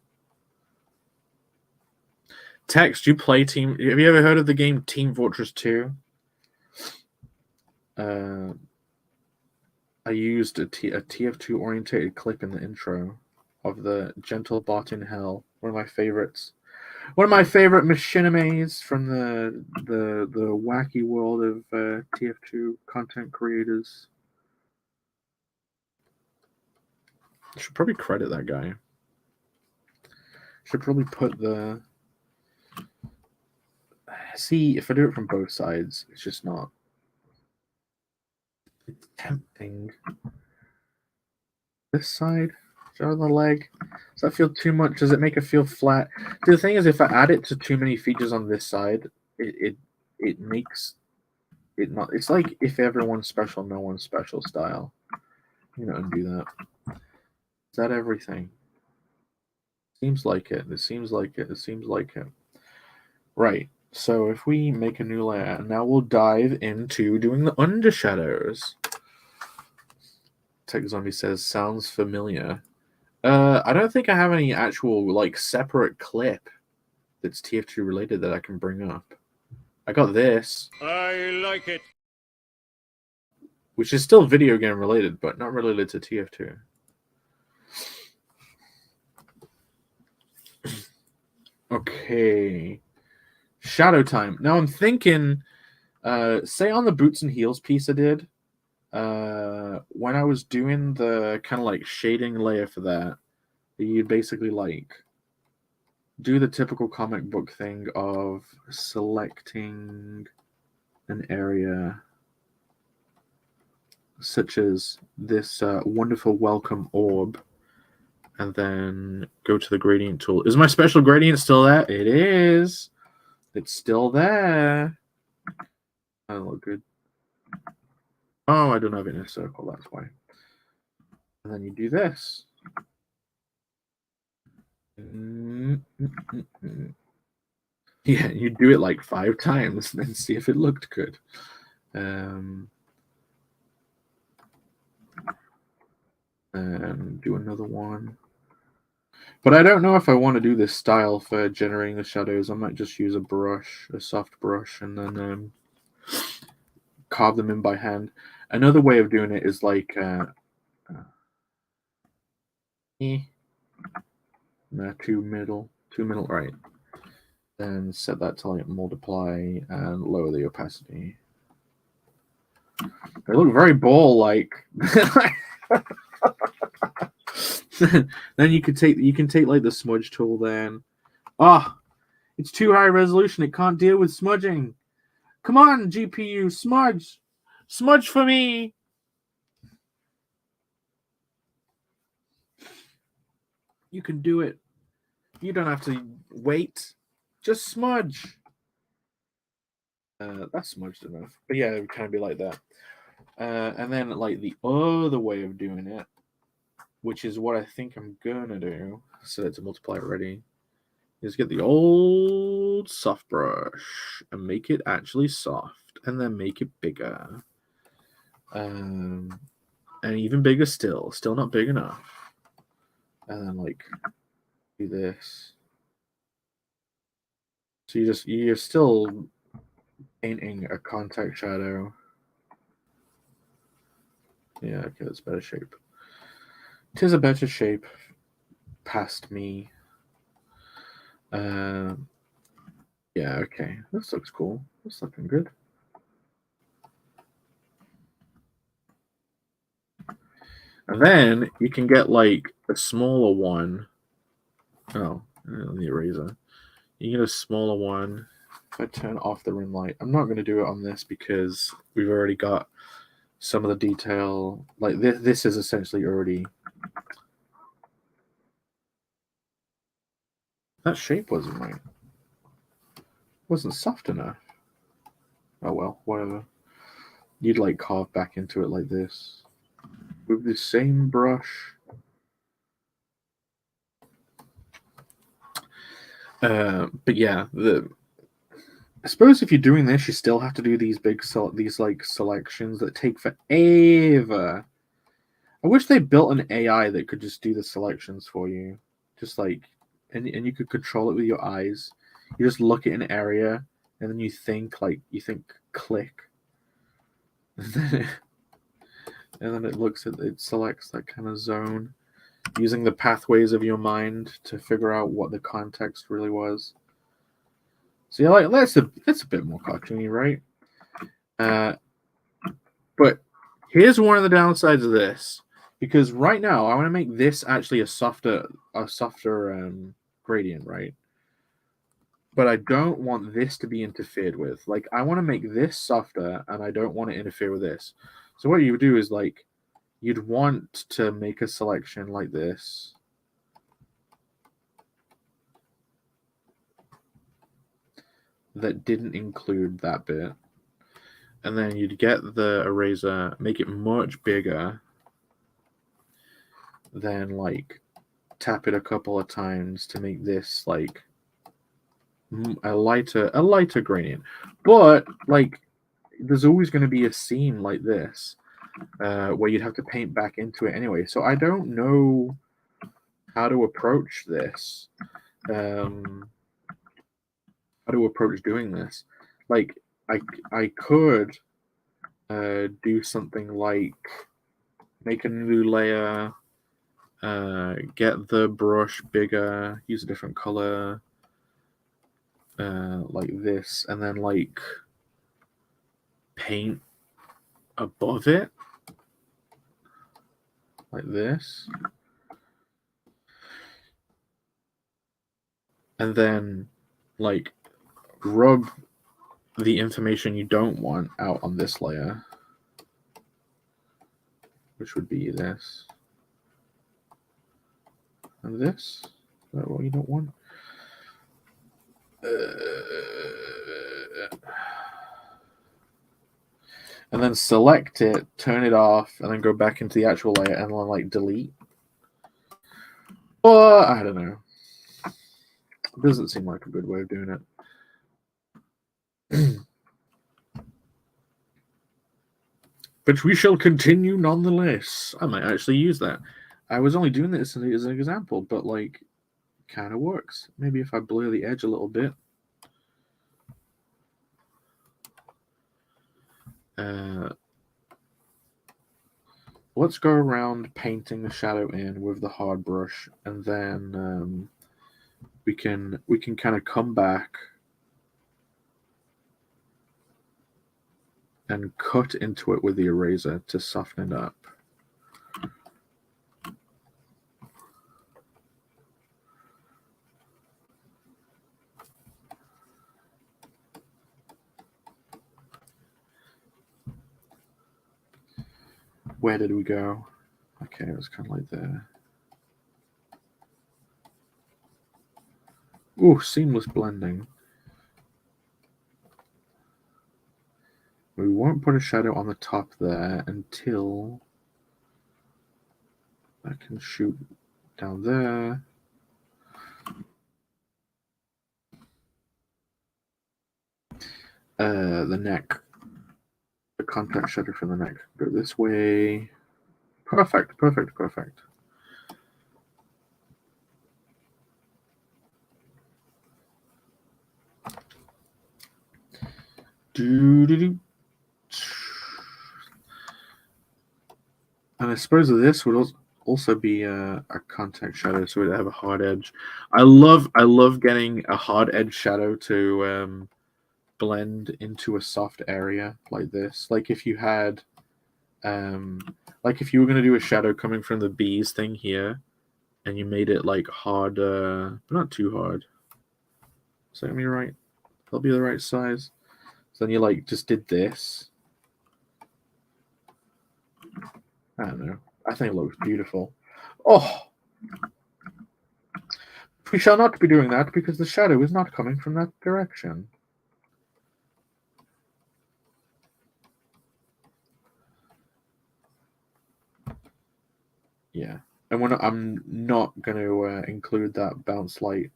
Tex, you play Team... Have you ever heard of the game Team Fortress 2? I used a TF2 orientated clip in the intro of the Gentle Bot in Hell, one of my favorites. One of my favorite machinimes from the wacky world of TF2 content creators. Should probably credit that guy. Should probably put the... See, if I do it from both sides, it's just not... It's tempting. This side? Show the leg. Does that feel too much? Does it make it feel flat? The thing is, if I add it to too many features on this side, it makes it not... It's like if everyone's special, no one's special style. You know, undo that. Is that everything? Seems like it. It seems like it. It seems like it. Right. So if we make a new layer, now we'll dive into doing the undershadows. Tech Zombie says, sounds familiar. I don't think I have any actual like separate clip that's TF2 related that I can bring up. I got this. I like it. Which is still video game related, but not related to TF2. Okay. Shadow time. Now I'm thinking, say on the boots and heels piece I did, when I was doing the kind of like shading layer for that, you'd basically like do the typical comic book thing of selecting an area such as this wonderful welcome orb, and then go to the gradient tool. Is my special gradient still there? It is. It's still there. That doesn't look good. Oh, I don't have it in a circle, that's why. And then you do this. Yeah, you do it like 5 times and then see if it looked good. And do another one. But I don't know if I want to do this style for generating the shadows. I might just use a brush, a soft brush, and then carve them in by hand. Another way of doing it is like two middle, right. Then set that to like multiply and lower the opacity. They look very ball-like. Then you can take like the smudge tool. Then, it's too high resolution. It can't deal with smudging. Come on, GPU, smudge for me. You can do it. You don't have to wait. Just smudge. That's smudged enough. But yeah, it would kind of be like that. And then like the other way of doing it, which is what I think I'm gonna do, set it to multiply already, is get the old soft brush and make it actually soft, and then make it bigger. And even bigger still not big enough. And then like do this. So you're still painting a contact shadow. Yeah, okay, that's better shape. 'Tis a better shape past me. Yeah, okay. This looks cool. This looking good. And then you can get like a smaller one. Oh, the eraser. You get a smaller one. If I turn off the rim light, I'm not going to do it on this because we've already got some of the detail. Like this is essentially already. That shape wasn't right. Wasn't soft enough. Oh well, whatever. You'd like carve back into it like this with the same brush. But yeah, I suppose if you're doing this, you still have to do these selections that take forever. I wish they built an AI that could just do the selections for you, just like, and you could control it with your eyes. You just look at an area and then you think click, and then it selects that kind of zone using the pathways of your mind to figure out what the context really was. So yeah, that's a bit more cartoony, right? But here's one of the downsides of this, because right now I want to make this actually a softer gradient, right? But I don't want this to be interfered with. Like, I want to make this softer, and I don't want to interfere with this. So what you would do is like, you'd want to make a selection like this. That didn't include that bit. And then you'd get the eraser, make it much bigger. Then like tap it a couple of times to make this like a lighter gradient. But like there's always going to be a seam like this where you'd have to paint back into it anyway. So I don't know how to approach this. How to approach doing this. Like I could do something like make a new layer, get the brush bigger, use a different color, like this, and then like paint above it like this, and then like rub the information you don't want out on this layer, which would be this and this. Is that what you don't want? And then select it, turn it off, and then go back into the actual layer and then like delete. Or I don't know. It doesn't seem like a good way of doing it. But we shall continue nonetheless. I might actually use that. I was only doing this as an example, but like, kind of works. Maybe if I blur the edge a little bit. Let's go around painting the shadow in with the hard brush, and then we can kind of come back and cut into it with the eraser to soften it up. Where did we go? Okay, it was kind of like there. Ooh, seamless blending. We won't put a shadow on the top there until I can shoot down there. The neck. The contact shadow for the neck. Go this way. Perfect, perfect, perfect. Do-do-do. And I suppose this would also be a contact shadow, so it'd have a hard edge. I love getting a hard edge shadow to blend into a soft area like this. Like if you had, like if you were going to do a shadow coming from the bees thing here, and you made it like hard, but not too hard. Is that gonna be right? That'll be the right size. So then you like just did this. I don't know. I think it looks beautiful. Oh! We shall not be doing that because the shadow is not coming from that direction. Yeah. And I'm not going to include that bounce light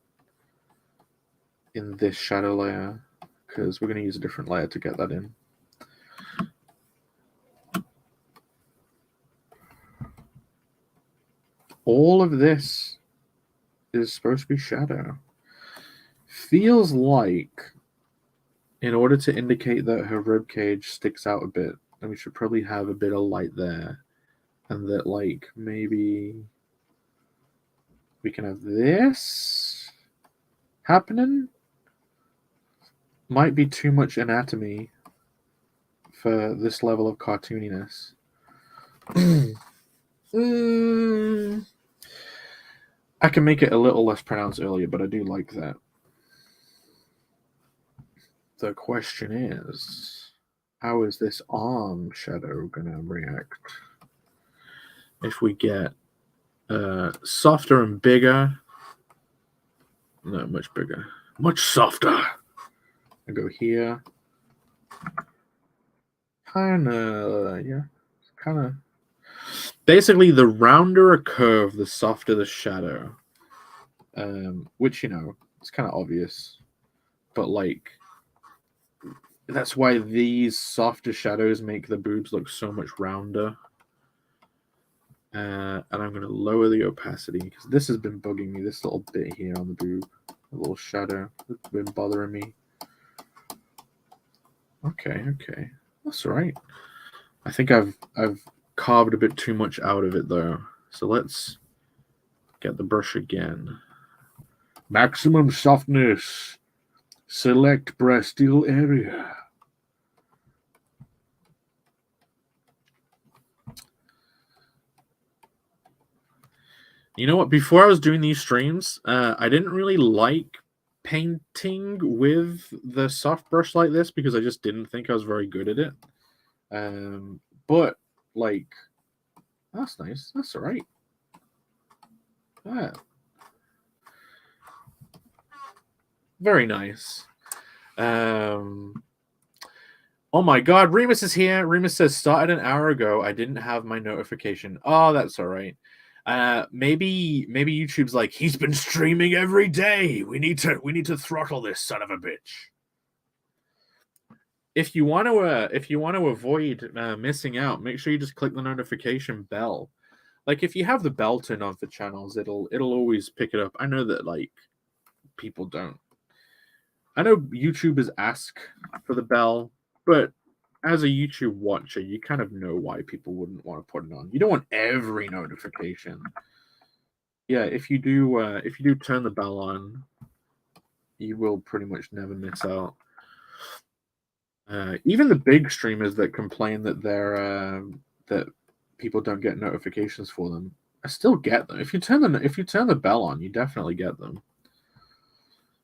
in this shadow layer because we're going to use a different layer to get that in. All of this is supposed to be shadow. Feels like in order to indicate that her rib cage sticks out a bit, then we should probably have a bit of light there. And that like maybe we can have this happening. Might be too much anatomy for this level of cartooniness. I can make it a little less pronounced earlier, but I do like that. The question is, how is this arm shadow going to react? If we get softer and bigger, no, much bigger, much softer. I go here. Kind of, yeah, kind of. Basically, the rounder a curve, the softer the shadow. Which, you know, it's kind of obvious. But, like, that's why these softer shadows make the boobs look so much rounder. And I'm going to lower the opacity because this has been bugging me, this little bit here on the boob. A little shadow that's been bothering me. Okay. That's all right. I think I've carved a bit too much out of it, though. So let's get the brush again. Maximum softness. Select breastile area. You know what? Before I was doing these streams, I didn't really like painting with the soft brush like this because I just didn't think I was very good at it. But, like, that's nice. That's all right. Very nice. Oh my god, Remus is here. Remus says, started an hour ago. I didn't have my notification. Oh, that's all right. Maybe YouTube's like, he's been streaming every day. We need to throttle this son of a bitch. If you want to avoid missing out, make sure you just click the notification bell. Like if you have the bell turned on for channels, it'll always pick it up. I know that like people don't. I know YouTubers ask for the bell, but as a YouTube watcher, you kind of know why people wouldn't want to put it on. You don't want every notification. Yeah, if you do turn the bell on, you will pretty much never miss out. Even the big streamers that complain that that people don't get notifications for them, I still get them. If you turn the bell on, you definitely get them.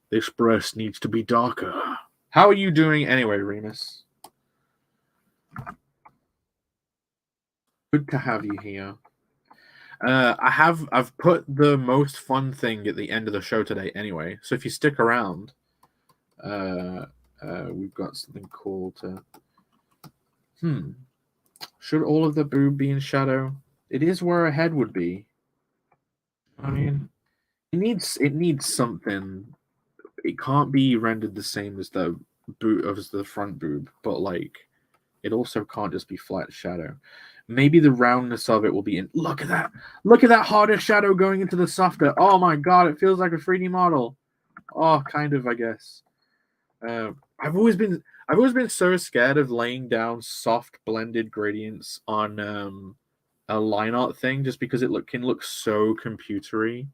This breast needs to be darker. How are you doing anyway, Remus? Good to have you here. I've put the most fun thing at the end of the show today anyway. So if you stick around, we've got something cool to. Should all of the boob be in shadow? It is where a head would be. I mean, it needs something. It can't be rendered the same as the front boob, but like, it also can't just be flat shadow. Maybe the roundness of it will be in. Look at that! Look at that harder shadow going into the softer. Oh my god! It feels like a 3D model. Oh, kind of, I guess. I've always been so scared of laying down soft blended gradients on a line art thing, just because it can look so computery.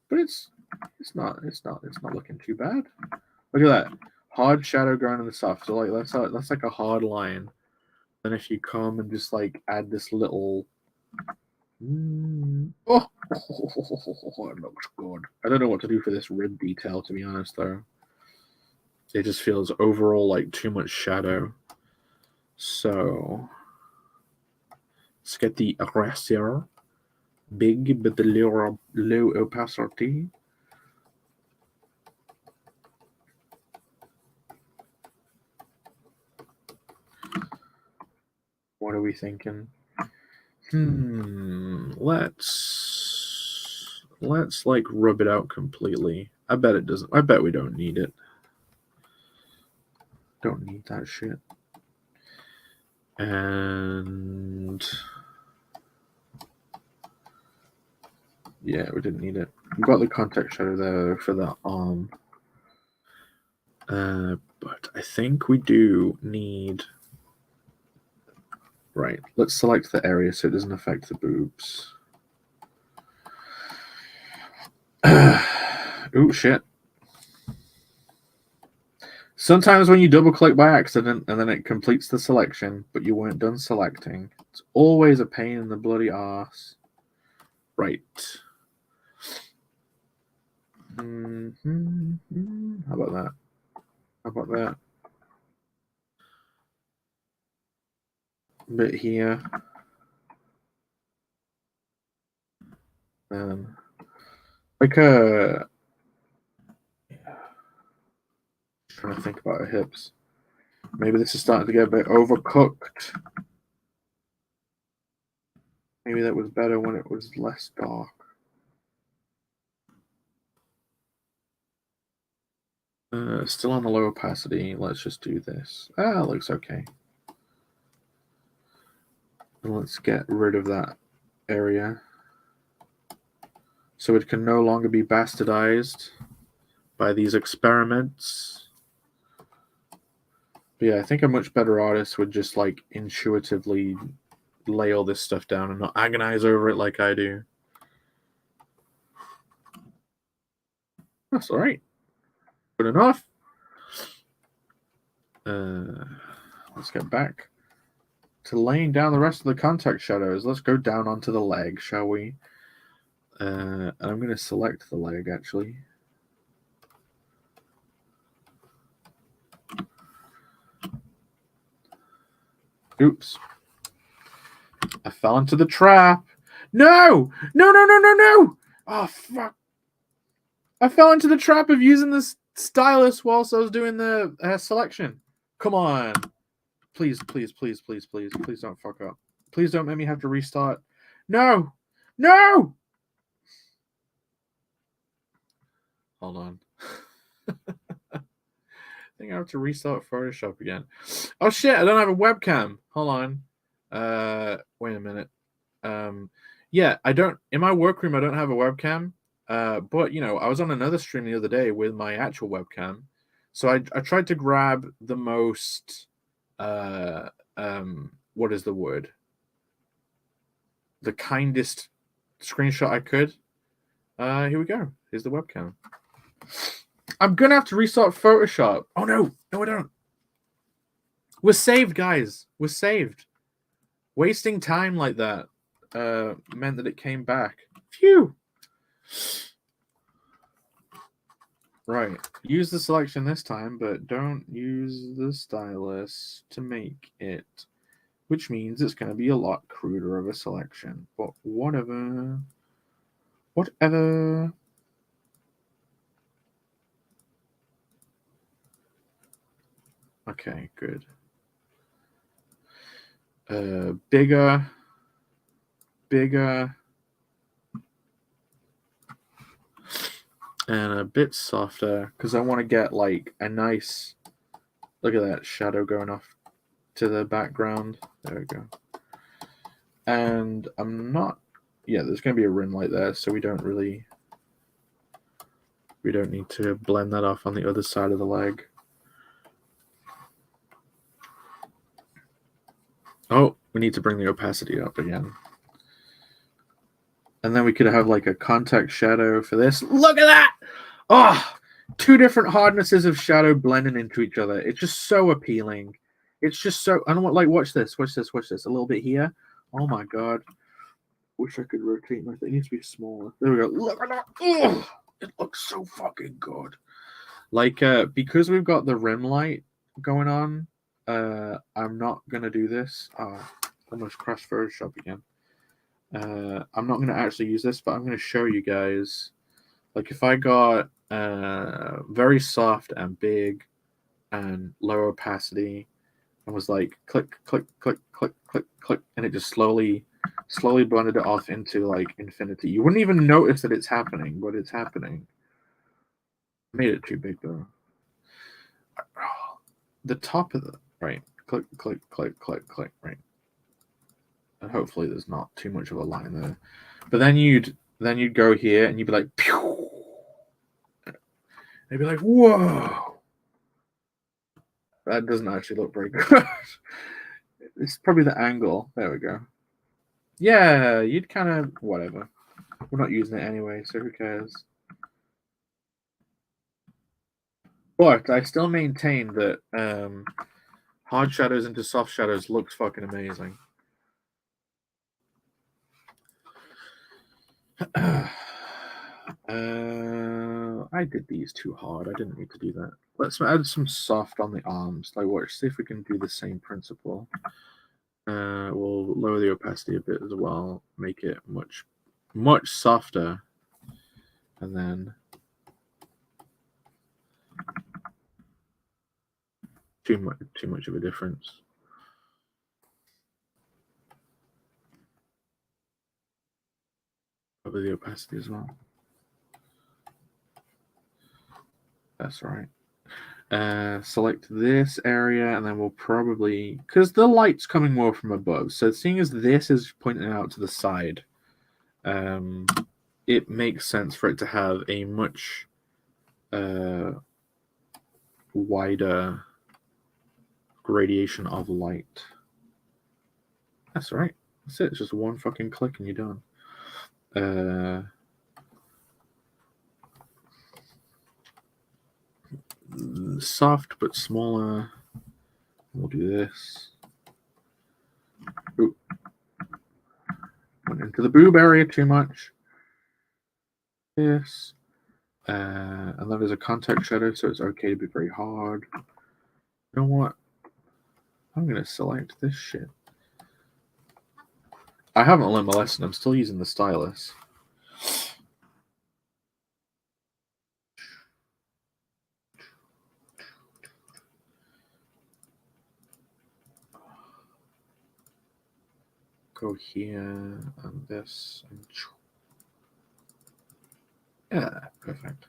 But it's not looking too bad. Look at that hard shadow going in the soft. So like that's like a hard line. And if you come and just like add this little, it looks good. I don't know what to do for this rib detail, to be honest, though. It just feels overall like too much shadow. So let's get the eraser. Big but the low opacity. What are we thinking? Let's like rub it out completely. I bet it doesn't. I bet we don't need it. Don't need that shit. And yeah, we didn't need it. We've got the contact shadow there for the arm. But I think we do need. Right, let's select the area so it doesn't affect the boobs. Ooh, shit. Sometimes when you double click by accident and then it completes the selection, but you weren't done selecting, it's always a pain in the bloody arse. Right. How about that? How about that? Bit here. Like trying to think about her hips. Maybe this is starting to get a bit overcooked. Maybe that was better when it was less dark. Still on the low opacity. Let's just do this. It looks okay. And let's get rid of that area. So it can no longer be bastardized by these experiments. But yeah, I think a much better artist would just like intuitively lay all this stuff down and not agonize over it like I do. That's all right. Good enough. Let's get back to laying down the rest of the contact shadows. Let's go down onto the leg, shall we? And I'm going to select the leg, actually. Oops. I fell into the trap. No! No! Oh, fuck. I fell into the trap of using this stylus whilst I was doing the selection. Come on. Please don't fuck up. Please don't make me have to restart. No! No! Hold on. I think I have to restart Photoshop again. Oh shit, I don't have a webcam. Hold on. Wait a minute. Yeah, I don't, in my workroom I don't have a webcam. But you know, I was on another stream the other day with my actual webcam. So I tried to grab the most what is the word? The kindest screenshot I could. Here we go. Here's the webcam. I'm gonna have to restart Photoshop. Oh no, no I don't. We're saved, guys. We're saved. Wasting time like that meant that it came back. Phew. Right. Use the selection this time, but don't use the stylus to make it. Which means it's going to be a lot cruder of a selection. But whatever. Whatever. Okay, good. Bigger. Bigger. And a bit softer, because I want to get like a nice, look at that shadow going off to the background. There we go. And I'm not, yeah, there's going to be a rim light there, so we don't need to blend that off on the other side of the leg. Oh, we need to bring the opacity up again. And then we could have like a contact shadow for this. Look at that! Oh, two different hardnesses of shadow blending into each other. It's just so appealing. It's just so, I don't want, like, watch this. A little bit here. Oh my god. Wish I could rotate my thing. It needs to be smaller. There we go. Look at that. Ugh! It looks so fucking good. Like, because we've got the rim light going on, I'm not gonna do this. Oh, almost crashed Photoshop again. I'm not gonna actually use this, but I'm gonna show you guys. Like, if I got very soft and big and low opacity and was like click, click, click, click, click, click, and it just slowly blended it off into like infinity. You wouldn't even notice that it's happening, but it's happening. Made it too big though. The top of the right, click, click, click, click, click, right. And hopefully there's not too much of a line there. But then you'd go here and you'd be like, pew! And you'd be like, whoa! That doesn't actually look very good. It's probably the angle. There we go. Yeah, you'd kind of, whatever. We're not using it anyway, so who cares? But I still maintain that hard shadows into soft shadows looks fucking amazing. I did these too hard. I didn't need to do that. Let's add some soft on the arms. Like, watch, see if we can do the same principle. We'll lower the opacity a bit as well, make it much softer, and then too much of a difference. Lower the opacity as well. That's right. Select this area, and then we'll probably, because the light's coming more from above, so seeing as this is pointing out to the side, it makes sense for it to have a much wider gradation of light. That's right. That's it. It's just one fucking click and you're done. Soft but smaller. We'll do this. Oop. Went into the boob area too much. This. And then there's a contact shadow, so it's okay to be very hard. You know what? I'm going to select this shit. I haven't learned my lesson. I'm still using the stylus. go here and this. And yeah, perfect.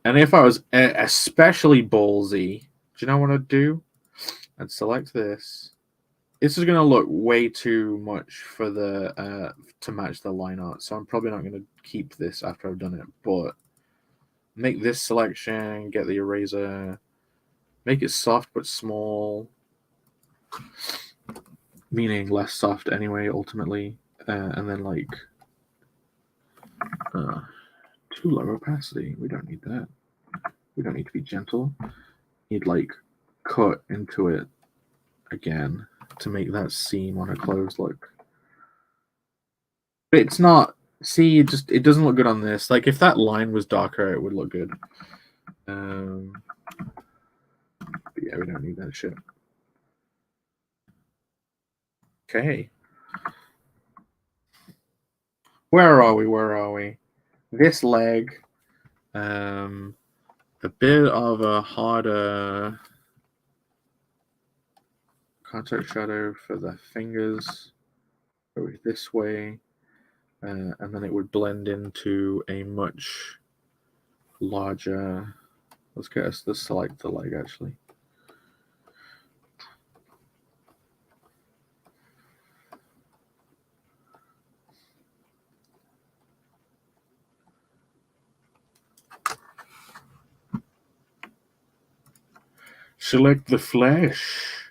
And if I was especially ballsy, do you know what I'd do? I'd select this. This is going to look way too much for the to match the line art, so I'm probably not going to keep this after I've done it. But make this selection, get the eraser, make it soft but small, meaning less soft anyway, ultimately, and then like too low opacity. We don't need that. We don't need to be gentle. You'd like cut into it again to make that seam on a closed look. But it's not. See, it doesn't look good on this. Like if that line was darker, it would look good. But yeah, we don't need that shit. Okay. Where are we? Where are we? This leg. A bit of a harder contact shadow for the fingers. Go this way. And then it would blend into a much larger. Let's select the leg actually. Select the flesh.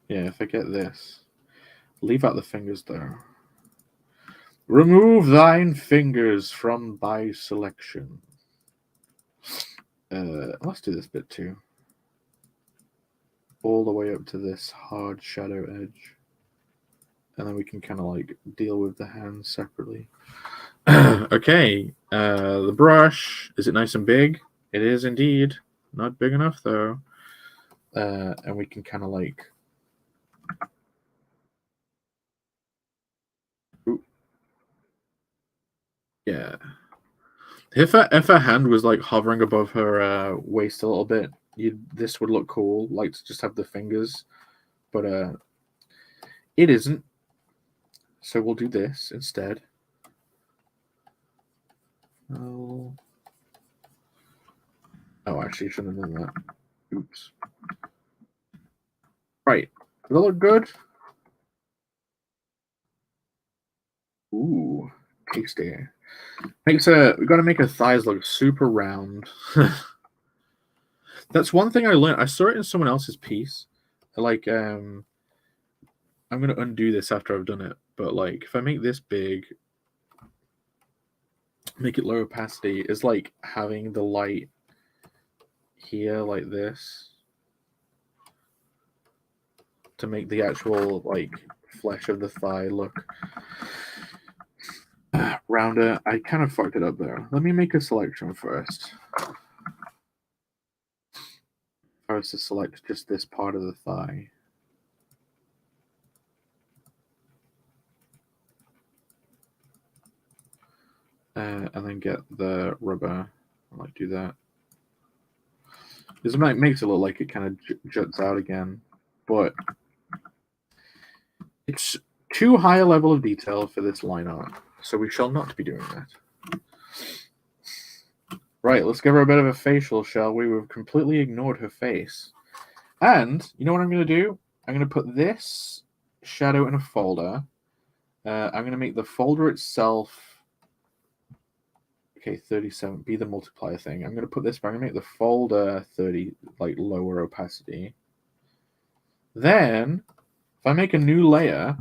Yeah, if I get this. Leave out the fingers there. Remove thine fingers from thy selection. Let's do this bit too. All the way up to this hard shadow edge. And then we can kind of like deal with the hands separately. Okay, the brush. Is it nice and big? It is indeed. Not big enough though. And we can kind of like. Ooh. Yeah. If her hand was like hovering above her waist a little bit, this would look cool. Like to just have the fingers, but it isn't. So we'll do this instead. Oh, actually, shouldn't have done that. Oops. Right. Does that look good? Ooh, tasty. We gotta make her thighs look super round. That's one thing I learned. I saw it in someone else's piece. Like, I'm gonna undo this after I've done it. But like, if I make this big, make it low opacity, is like having the light here like this to make the actual like flesh of the thigh look rounder. I kind of fucked it up there. Let me make a selection first. I was to select just this part of the thigh. And then get the rubber. I like do that. This makes it look like it kind of juts out again, but it's too high a level of detail for this line art, so we shall not be doing that. Right, let's give her a bit of a facial, shall we? We've completely ignored her face. And you know what I'm going to do? I'm going to put this shadow in a folder. I'm going to make the folder itself. Okay, 37. Be the multiplier thing. I'm going to put this, but I'm going to make the folder 30, like lower opacity. Then, if I make a new layer,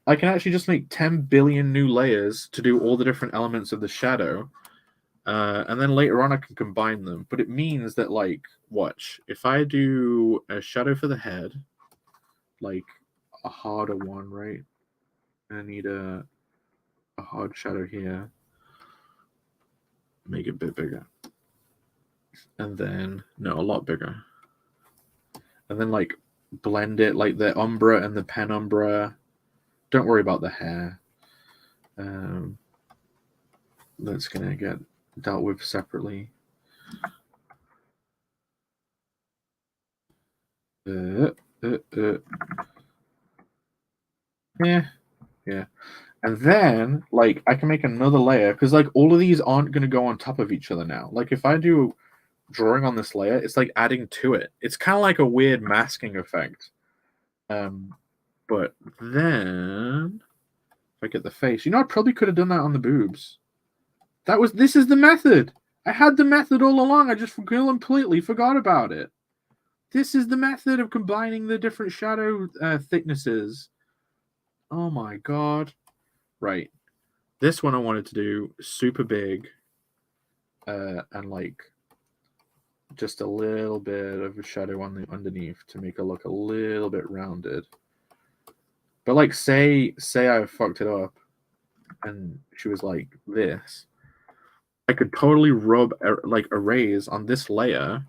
I can actually just make 10 billion new layers to do all the different elements of the shadow. And then later on, I can combine them. But it means that, like, watch. If I do a shadow for the head, like a harder one, right? I need a hard shadow here. Make it a bit bigger. And then, no, a lot bigger. And then, like, blend it, like the umbra and the penumbra. Don't worry about the hair. That's going to get dealt with separately. Yeah, yeah. And then, like, I can make another layer because, like, all of these aren't going to go on top of each other now. Like, if I do drawing on this layer, it's like adding to it. It's kind of like a weird masking effect. But then, if I get the face, I probably could have done that on the boobs. This is the method. I had the method all along. I just completely forgot about it. This is the method of combining the different shadow thicknesses. Oh my god. Right. This one I wanted to do super big and like just a little bit of a shadow on the underneath to make it look a little bit rounded. But like say I fucked it up and she was like this, I could totally rub like erase on this layer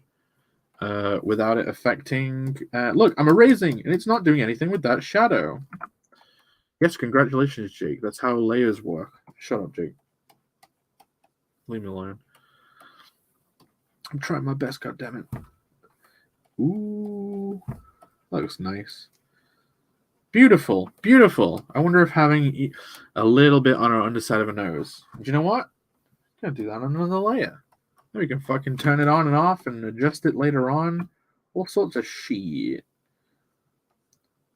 without it affecting. Look, I'm erasing and it's not doing anything with that shadow. Yes, congratulations, Jake. That's how layers work. Shut up, Jake. Leave me alone. I'm trying my best, goddammit. Ooh, that looks nice. Beautiful, beautiful. I wonder if having a little bit on our underside of a nose. Do you know what? I'm gonna do that on another layer. Then we can fucking turn it on and off and adjust it later on. All sorts of shit.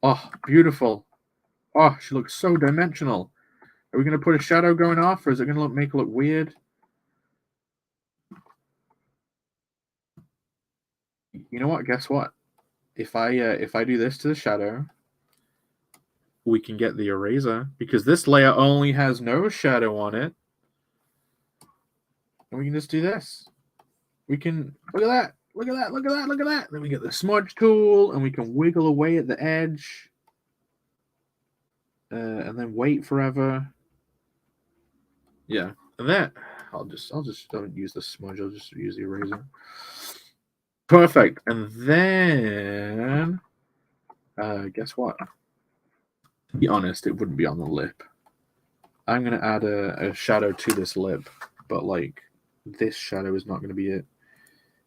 Oh, beautiful. Oh, she looks so dimensional. Are we gonna put a shadow going off, or is it gonna make it look weird? You know what? Guess what? If I do this to the shadow, we can get the eraser because this layer only has no shadow on it, and we can just do this. We can look at that, look at that, look at that, look at that. Then we get the smudge tool, and we can wiggle away at the edge, and then wait forever. Yeah, and then I'll just don't use the smudge. I'll just use the eraser. Perfect. And then, guess what? To be honest, it wouldn't be on the lip. I'm going to add a shadow to this lip, but like this shadow is not going to be it.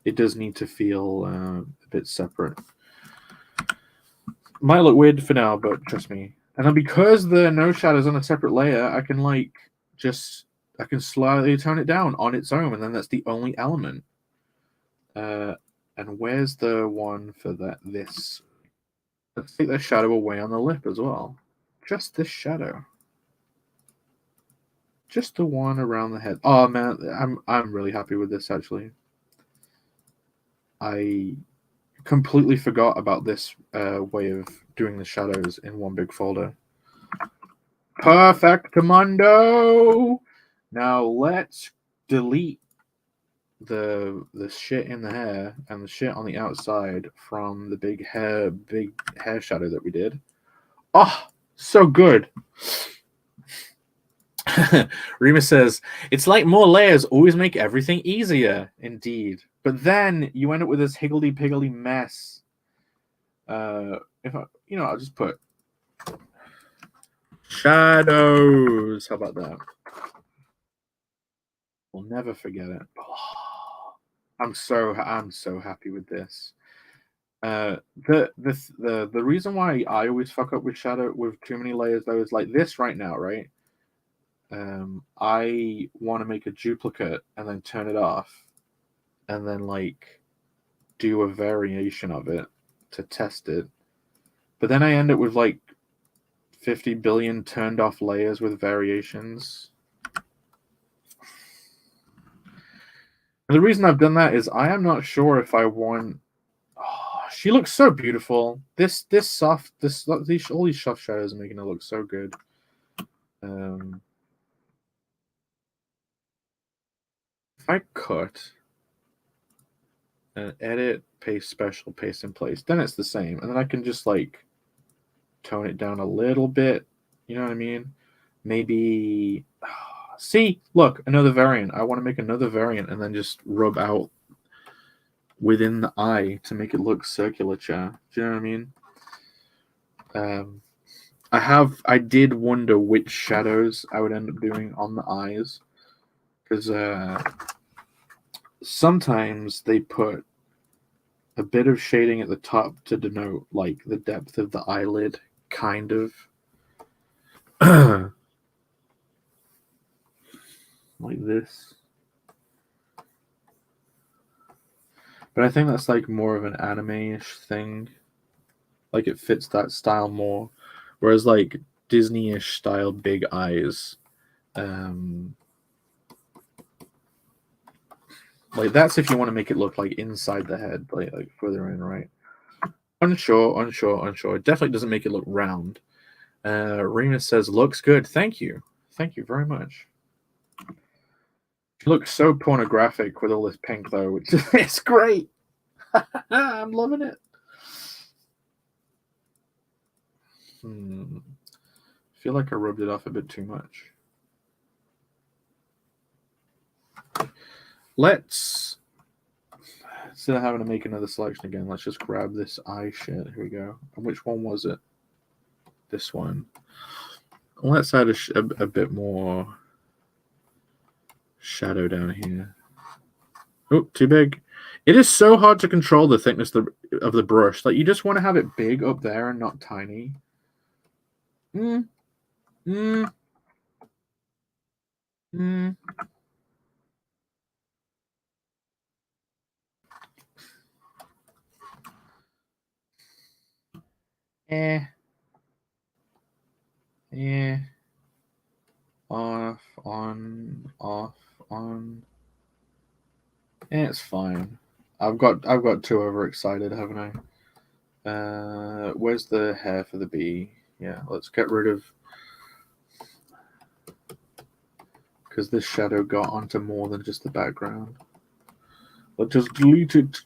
It does need to feel a bit separate. Might look weird for now, but trust me. And then because the nose shadow is on a separate layer, I can slightly tone it down on its own, and then that's the only element. And where's the one for this? Let's take the shadow away on the lip as well. Just this shadow. Just the one around the head. Oh man, I'm really happy with this actually. I completely forgot about this way of doing the shadows in one big folder. Perfectamundo! Now let's delete the shit in the hair and the shit on the outside from the big hair shadow that we did. Oh, so good. Remus says, it's like more layers always make everything easier. Indeed. But then you end up with this higgledy-piggledy mess. I'll just put shadows. How about that? We'll never forget it. Oh, I'm so happy with this. The reason why I always fuck up with shadow with too many layers though is like this right now, right? I want to make a duplicate and then turn it off and then like do a variation of it to test it. But then I end up with like 50 billion turned off layers with variations. And the reason I've done that is I am not sure if I want. Oh, she looks so beautiful. All these soft shadows are making her look so good. If I cut and edit, paste special, paste in place, then it's the same. And then I can just like tone it down a little bit. You know what I mean? Maybe, see, look, another variant. I want to make another variant and then just rub out within the eye to make it look circular. Do you know what I mean? I did wonder which shadows I would end up doing on the eyes. Because sometimes they put a bit of shading at the top to denote like the depth of the eyelid, kind of. Like this. But I think that's like more of an anime-ish thing. Like it fits that style more. Whereas like Disney-ish style big eyes. Like that's if you want to make it look like inside the head, like further in, right? Unsure. It definitely doesn't make it look round. Remus says, looks good. Thank you. Thank you very much. She looks so pornographic with all this pink, though, which is great. I'm loving it. I feel like I rubbed it off a bit too much. Let's, instead of having to make another selection again, let's just grab this eye shit. Here we go. And which one was it? This one. Let's add a bit more shadow down here. Oh, too big. It is so hard to control the thickness of the brush. Like, you just want to have it big up there and not tiny. Yeah. Off, on. Yeah, it's fine. I've got too overexcited, haven't I? Where's the hair for the bee? Yeah, let's get rid of, because this shadow got onto more than just the background. Let's just delete it.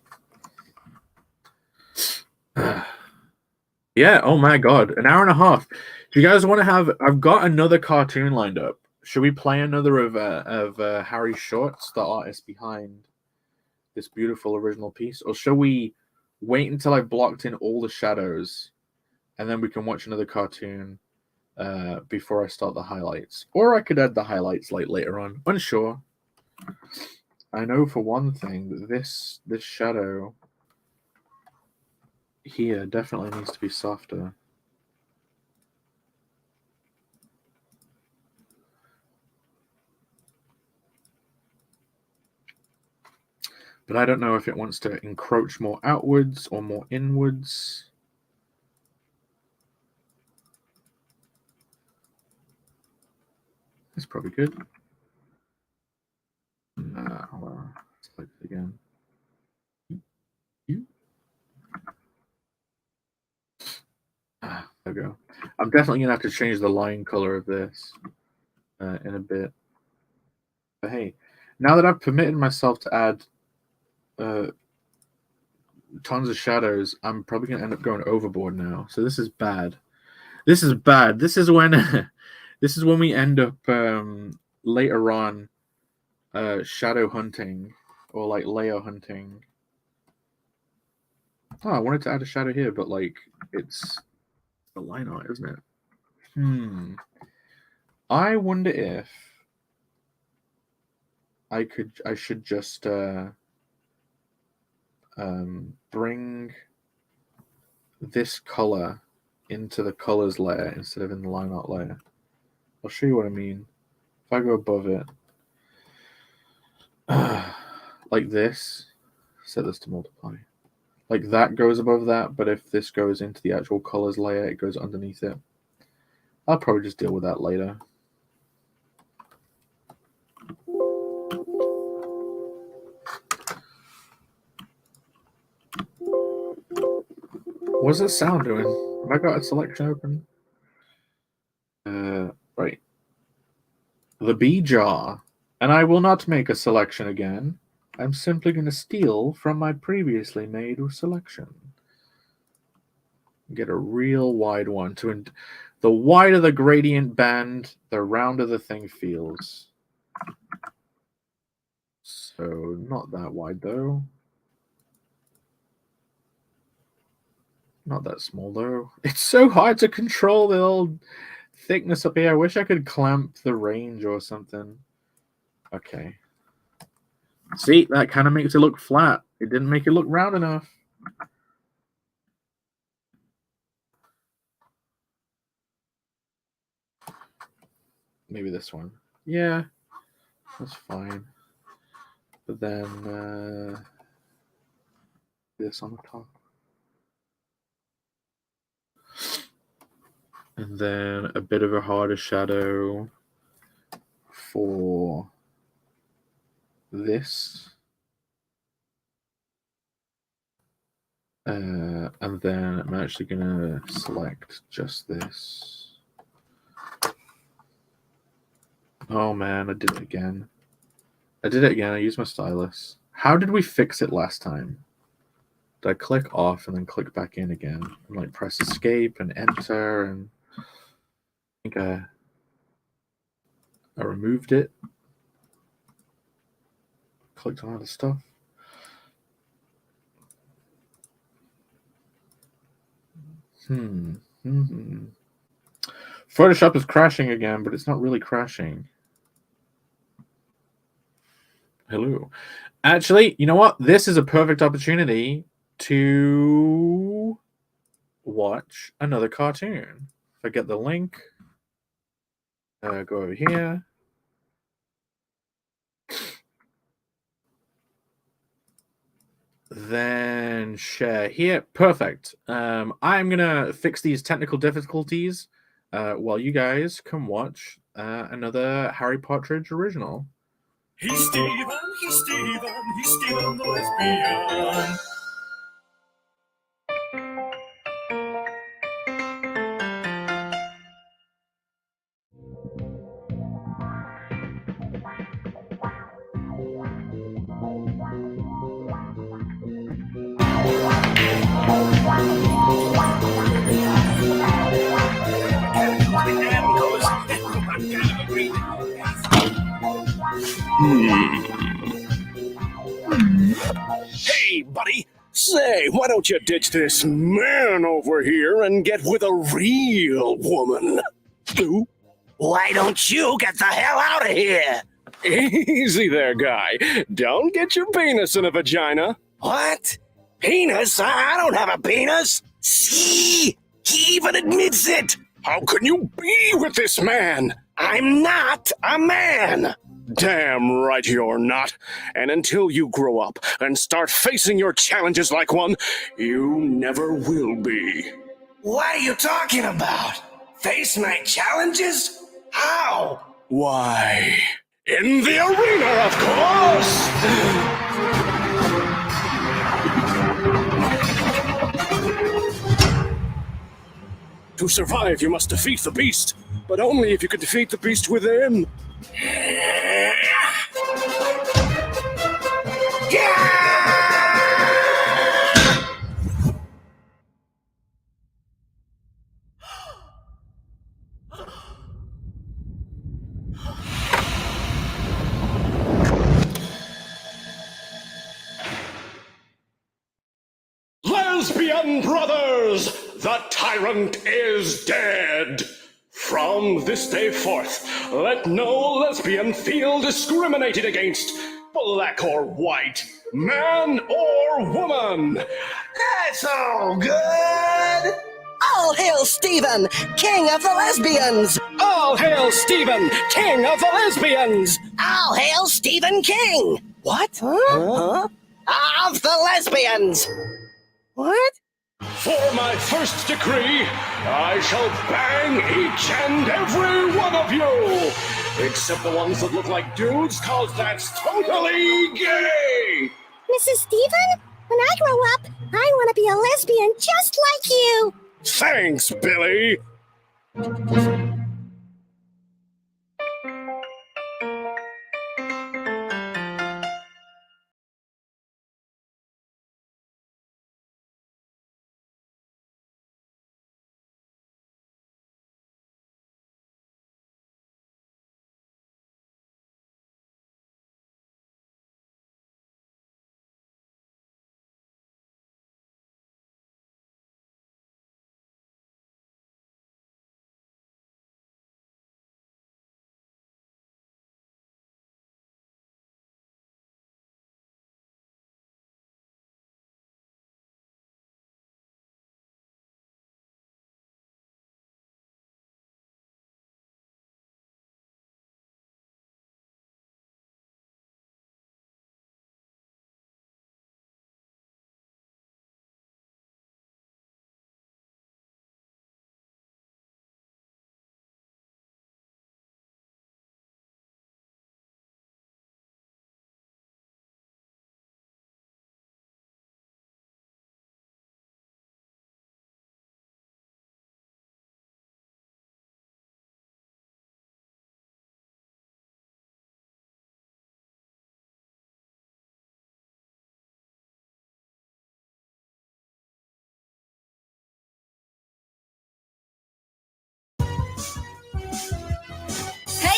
Yeah, oh my god, an hour and a half. Do you guys want to have, I've got another cartoon lined up. Should we play another of Harry Shorts, the artist behind this beautiful original piece? Or shall we wait until I've blocked in all the shadows and then we can watch another cartoon before I start the highlights? Or I could add the highlights like later on. Unsure. I know for one thing that this shadow here definitely needs to be softer. But I don't know if it wants to encroach more outwards or more inwards. It's probably good. I'll select it again. There we go. I'm definitely going to have to change the line color of this in a bit. But hey, now that I've permitted myself to add tons of shadows, I'm probably going to end up going overboard now. So this is bad. This is bad. This is when this is when we end up later on shadow hunting or like layer hunting. Oh, I wanted to add a shadow here, but like it's a line art, isn't it? I wonder if I should just bring this color into the colors layer instead of in the line art layer. I'll show you what I mean. If I go above it, like this, set this to multiply. Like that goes above that, but if this goes into the actual colors layer, it goes underneath it. I'll probably just deal with that later. What's that sound doing? Have I got a selection open? Right. The bee jar. And I will not make a selection again. I'm simply going to steal from my previously made selection. Get a real wide one. The wider the gradient band, the rounder the thing feels. So not that wide though. Not that small though. It's so hard to control the old thickness up here. I wish I could clamp the range or something. Okay. See, that kind of makes it look flat. It didn't make it look round enough. Maybe this one. Yeah, that's fine. But then this on the top. And then a bit of a harder shadow for this. And then I'm actually going to select just this. Oh man, I did it again. I used my stylus. How did we fix it last time? Did I click off and then click back in again? And like press escape and enter, and I think I removed it. Clicked on other stuff. Photoshop is crashing again, but it's not really crashing. Hello. Actually, you know what? This is a perfect opportunity to watch another cartoon. If I get the link, go over here. Then share here. Perfect. I'm going to fix these technical difficulties while you guys can watch another Harry Partridge original. He's Steven the lesbian. Hey, buddy. Say, why don't you ditch this man over here and get with a real woman? Why don't you get the hell out of here? Easy there, guy. Don't get your penis in a vagina. What? Penis? I don't have a penis. See? He even admits it. How can you be with this man? I'm not a man. Damn right you're not. And until you grow up and start facing your challenges like one, you never will be. What are you talking about? Face my challenges? How? Why, in the arena, of course! To survive, you must defeat the beast, but only if you can defeat the beast within. Lesbian brothers, the tyrant is dead. From this day forth, let no lesbian feel discriminated against, black or white, man or woman. That's all good. All hail Stephen, king of the lesbians! All hail Stephen, king of the lesbians! All hail Stephen King! What? Huh? Of the lesbians! What? For my first decree, I shall bang each and every one of you! Except the ones that look like dudes, cause that's totally gay! Mrs. Stephen, when I grow up, I want to be a lesbian just like you! Thanks, Billy!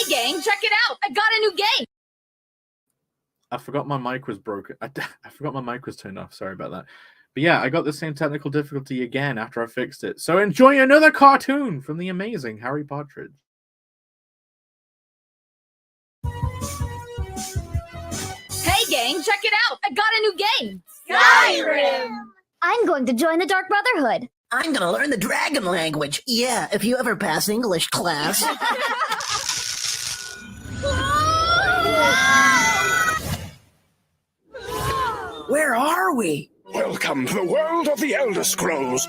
gang, check it out! I got a new game! I forgot my mic was broken. I forgot my mic was turned off. Sorry about that. But yeah, I got the same technical difficulty again after I fixed it. So enjoy another cartoon from the amazing Harry Partridge. Hey gang, check it out! I got a new game! Skyrim! I'm going to join the Dark Brotherhood. I'm gonna learn the dragon language. Yeah, if you ever pass English class. Where are we? Welcome to the world of the Elder Scrolls.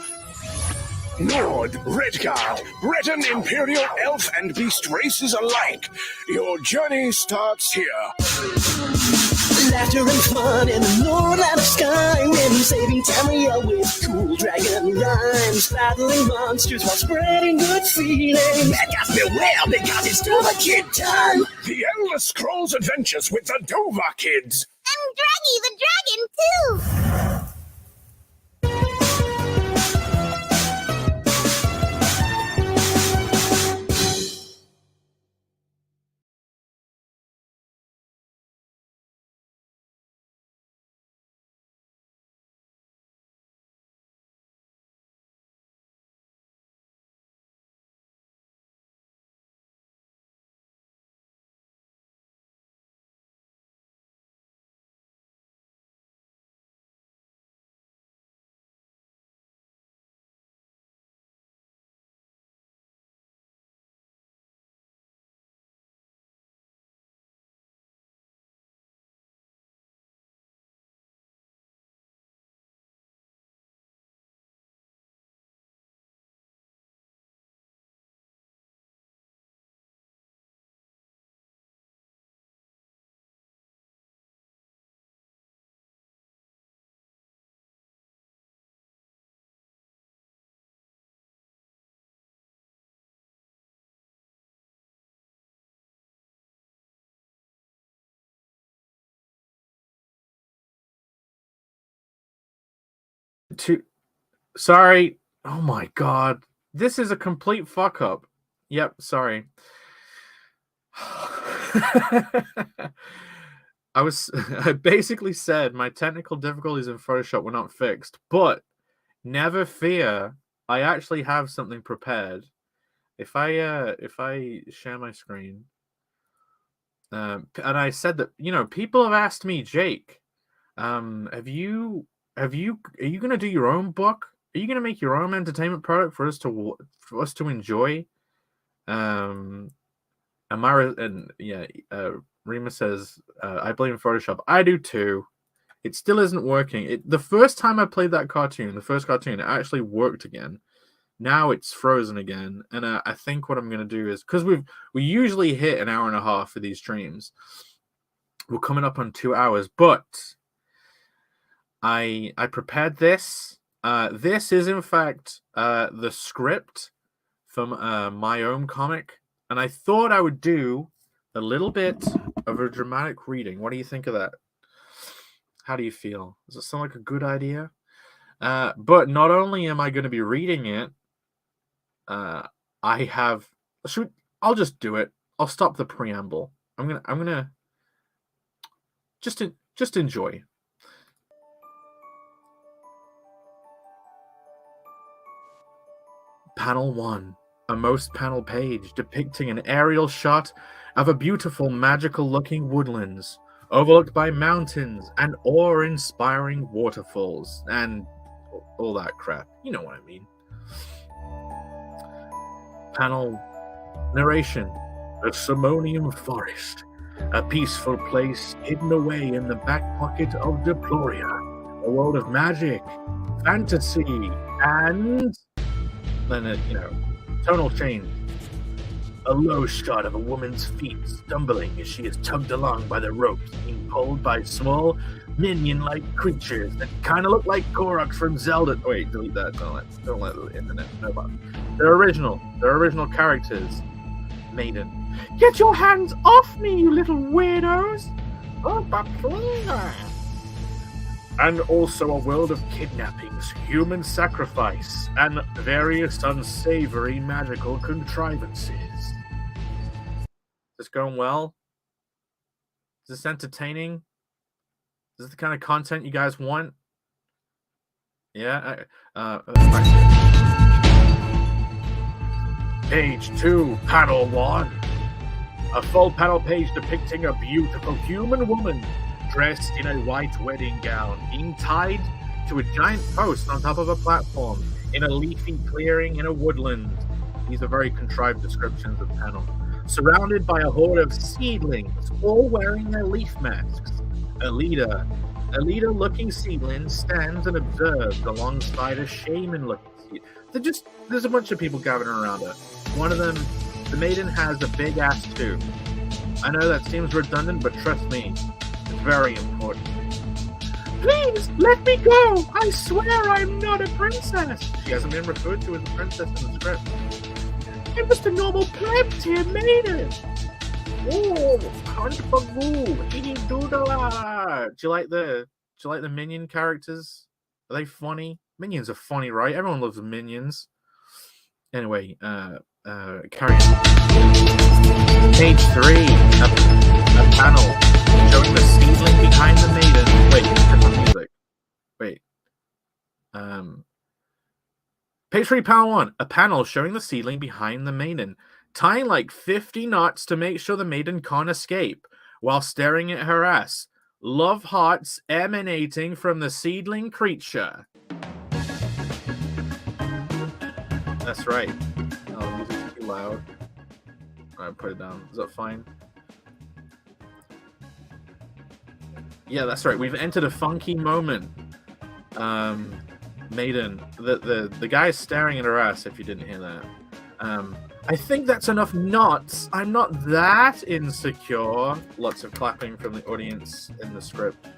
Nord, Redguard, Breton, Imperial, Elf, and Beast races alike. Your journey starts here. Laughter and fun in the Nordland of Skyrim, saving Tamriel with cool dragon rhymes, battling monsters while spreading good feeling. Megas beware because it's Dover Kid time. The Elder Scrolls Adventures with the Dover Kids. I'm Draggy the Dragon, too! Sorry. Oh my god. This is a complete fuck up. Yep, sorry. I basically said my technical difficulties in Photoshop were not fixed, but never fear, I actually have something prepared. If I share my screen, and I said that, you know, people have asked me, Jake, are you going to do your own book? Are you going to make your own entertainment product for us to enjoy? Rima says, I blame Photoshop. I do too. It still isn't working. The first time I played that cartoon, it actually worked again. Now it's frozen again. And I think what I'm going to do is, because we usually hit an hour and a half for these streams. We're coming up on 2 hours, but I prepared this. This is, in fact, the script from my own comic. And I thought I would do a little bit of a dramatic reading. What do you think of that? How do you feel? Does it sound like a good idea? But not only am I going to be reading it, I'll just do it. I'll stop the preamble. I'm gonna just enjoy. Panel 1. A most panel page depicting an aerial shot of a beautiful, magical-looking woodlands, overlooked by mountains and awe-inspiring waterfalls, and all that crap. You know what I mean. Panel narration. The Simonium Forest, a peaceful place hidden away in the back pocket of Deploria, a world of magic, fantasy, and then tonal change. A low shot of a woman's feet stumbling as she is tugged along by the ropes, being pulled by small minion-like creatures that kind of look like Korok from Zelda. Oh, wait, delete that. Don't let the internet know about them. They're original characters. Maiden. Get your hands off me, you little weirdos! Oh, but please. And also a world of kidnappings, human sacrifice, and various unsavory magical contrivances. this going well? Is this entertaining? Is this the kind of content you guys want? Yeah. Page 2, panel 1. A full panel page depicting a beautiful human woman dressed in a white wedding gown, being tied to a giant post on top of a platform in a leafy clearing in a woodland. These are very contrived descriptions of panel. Surrounded by a horde of seedlings, all wearing their leaf masks. A leader-looking seedling stands and observes alongside a shaman-looking seedling. There's a bunch of people gathering around her. One of them, the maiden, has a big-ass tooth. I know that seems redundant, but trust me, it's very important. Please, let me go! I swear I'm not a princess! She hasn't been referred to as a princess in the script. I'm just a normal pleb-tier maiden! Oh, hunt bagoo, hee doodala! Do you like the minion characters? Are they funny? Minions are funny, right? Everyone loves minions. Anyway, carry on. Page 3, a panel showing the seedling behind the maiden. Wait, different music. Wait. Page 3, panel 1, a panel showing the seedling behind the maiden, tying like 50 knots to make sure the maiden can't escape, while staring at her ass. Love hearts emanating from the seedling creature. That's right. Oh, the music's too loud. Alright, put it down. Is that fine? Yeah, that's right. We've entered a funky moment. Maiden. The guy's staring at her ass, if you didn't hear that. I think that's enough knots. I'm not that insecure. Lots of clapping from the audience in the script.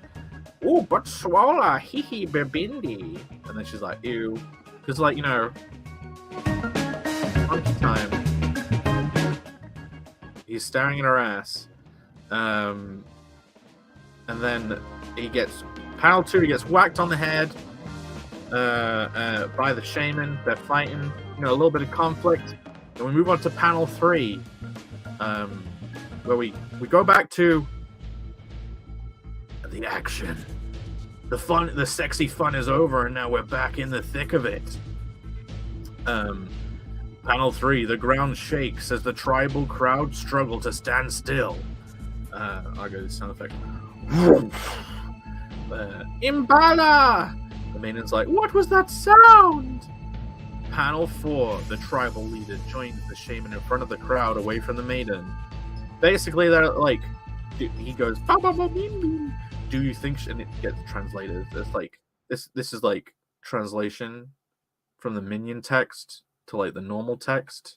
Ooh, but swalla, hee hee, bebindi. And then she's like, ew. Because, like, you know, funky time. He's staring at her ass. And then he gets, panel 2, he gets whacked on the head by the shaman. They're fighting, you know, a little bit of conflict. And we move on to panel 3, where we go back to the action. The fun, the sexy fun is over, and now we're back in the thick of it. Panel 3, the ground shakes as the tribal crowd struggle to stand still. I'll go to the sound effect. Imbala! The maiden's like, what was that sound? Panel 4, the tribal leader joins the shaman in front of the crowd away from the maiden. Basically, they're like, he goes, do you think, and it gets translated. It's like, this is like translation from the minion text to like the normal text.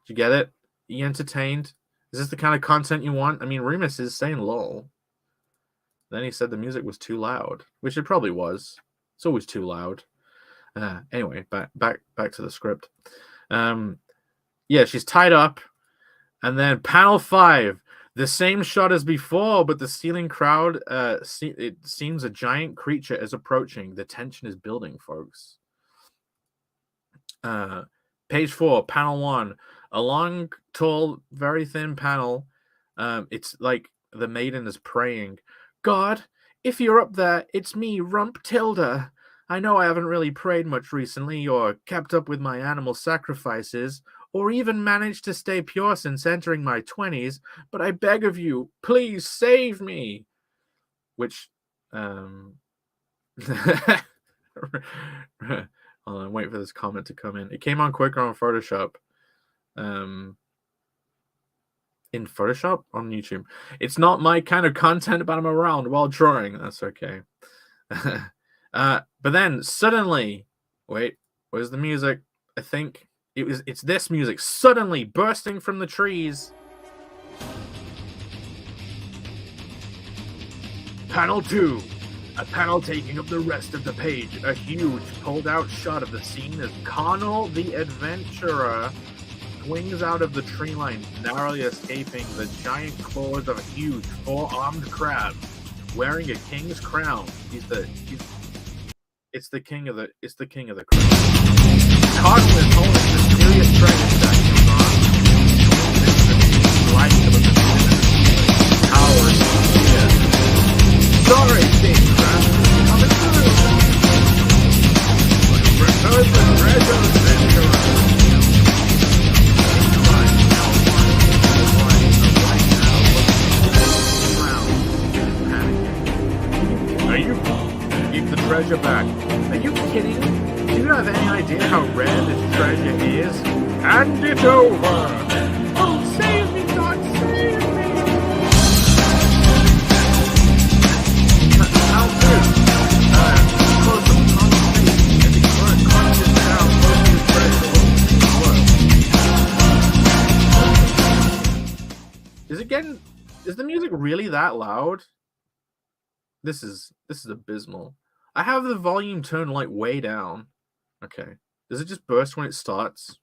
Did you get it? Are you entertained? Is this the kind of content you want? I mean, Remus is saying lol. Then he said the music was too loud, which it probably was. It's always too loud. Anyway, back to the script. Yeah, she's tied up. And then panel 5, the same shot as before, but the ceiling crowd, it seems a giant creature is approaching. The tension is building, folks. Page 4, panel 1, a long, tall, very thin panel. It's like the maiden is praying. God, if you're up there, it's me, Rump Tilda. I know I haven't really prayed much recently, or kept up with my animal sacrifices, or even managed to stay pure since entering my 20s, but I beg of you, please save me. Which, hold on, wait for this comment to come in. It came on quicker on Photoshop. In Photoshop? On YouTube. It's not my kind of content, but I'm around while drawing. That's okay. But then suddenly, wait, where's the music? I think it's this music suddenly bursting from the trees. Panel 2, a panel taking up the rest of the page. A huge pulled out shot of the scene as Connell the adventurer swings out of the tree line, narrowly escaping the giant claws of a huge 4-armed crab wearing a king's crown. It's the king of the crowd. Connell is holding the mysterious dragon statue on, gliding above the treasure back. Are you kidding? Do you have any idea how rare this treasure is? Hand it over! Oh, save me, God, save me! How good? Close on the face. If you weren't conscious now, most of the treasure will be worth. Is the music really that loud? This is abysmal. I have the volume turned like way down. Okay. Does it just burst when it starts?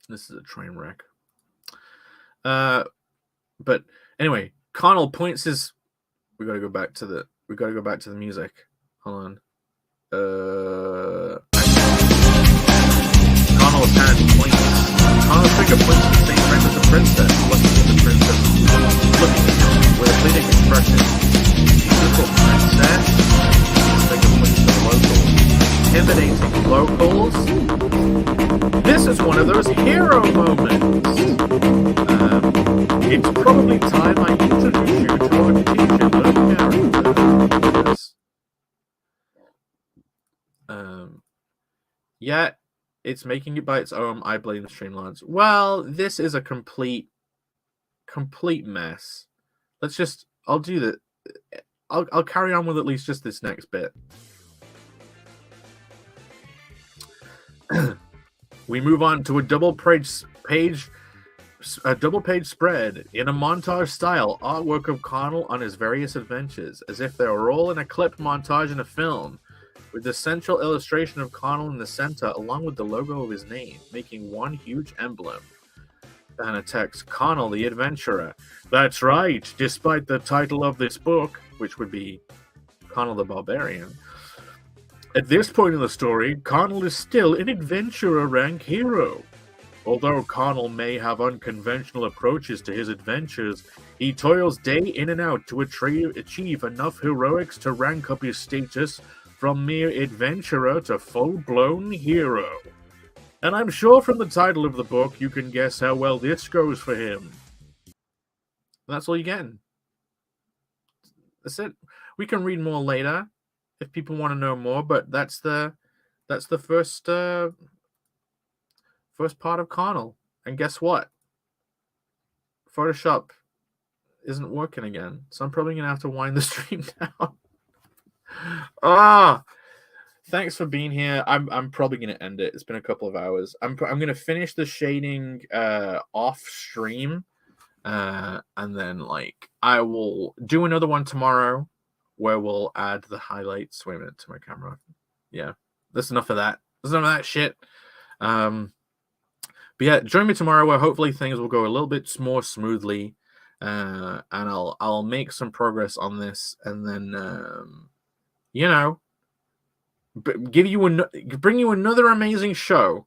This is a train wreck. But anyway, Connell points his. We gotta go back to the music. Hold on. Connell's hand points. Connell's finger points to the same rank as the princess, looking at the princess, looking at him with a fleeting expression. Beautiful princess. Finger points to the locals. Intimidating locals. This is one of those hero moments. It's probably time I introduce you to our titular character. Yeah, it's making it by its own. I blame the Streamlines. Well, this is a complete mess. I'll do that. I'll carry on with at least just this next bit. We move on to a double page spread in a montage style, artwork of Connell on his various adventures, as if they were all in a clipped montage in a film, with the central illustration of Connell in the center, along with the logo of his name, making one huge emblem. And a text, Connell the Adventurer. That's right, despite the title of this book, which would be Connell the Barbarian. At this point in the story, Connell is still an adventurer rank hero. Although Connell may have unconventional approaches to his adventures, he toils day in and out to achieve enough heroics to rank up his status from mere adventurer to full-blown hero. And I'm sure from the title of the book you can guess how well this goes for him. That's all you're getting. That's it. We can read more later if people want to know more, but that's the first part of Connell. And guess what? Photoshop isn't working again, so I'm probably gonna have to wind the stream down. Thanks for being here. I'm probably gonna end it. It's been a couple of hours. I'm gonna finish the shading off stream, and then I will do another one tomorrow where we'll add the highlights. Wait a minute, to my camera. Yeah, that's enough of that. There's enough of that shit. But yeah, join me tomorrow where hopefully things will go a little bit more smoothly, and I'll make some progress on this, and then bring you another amazing show.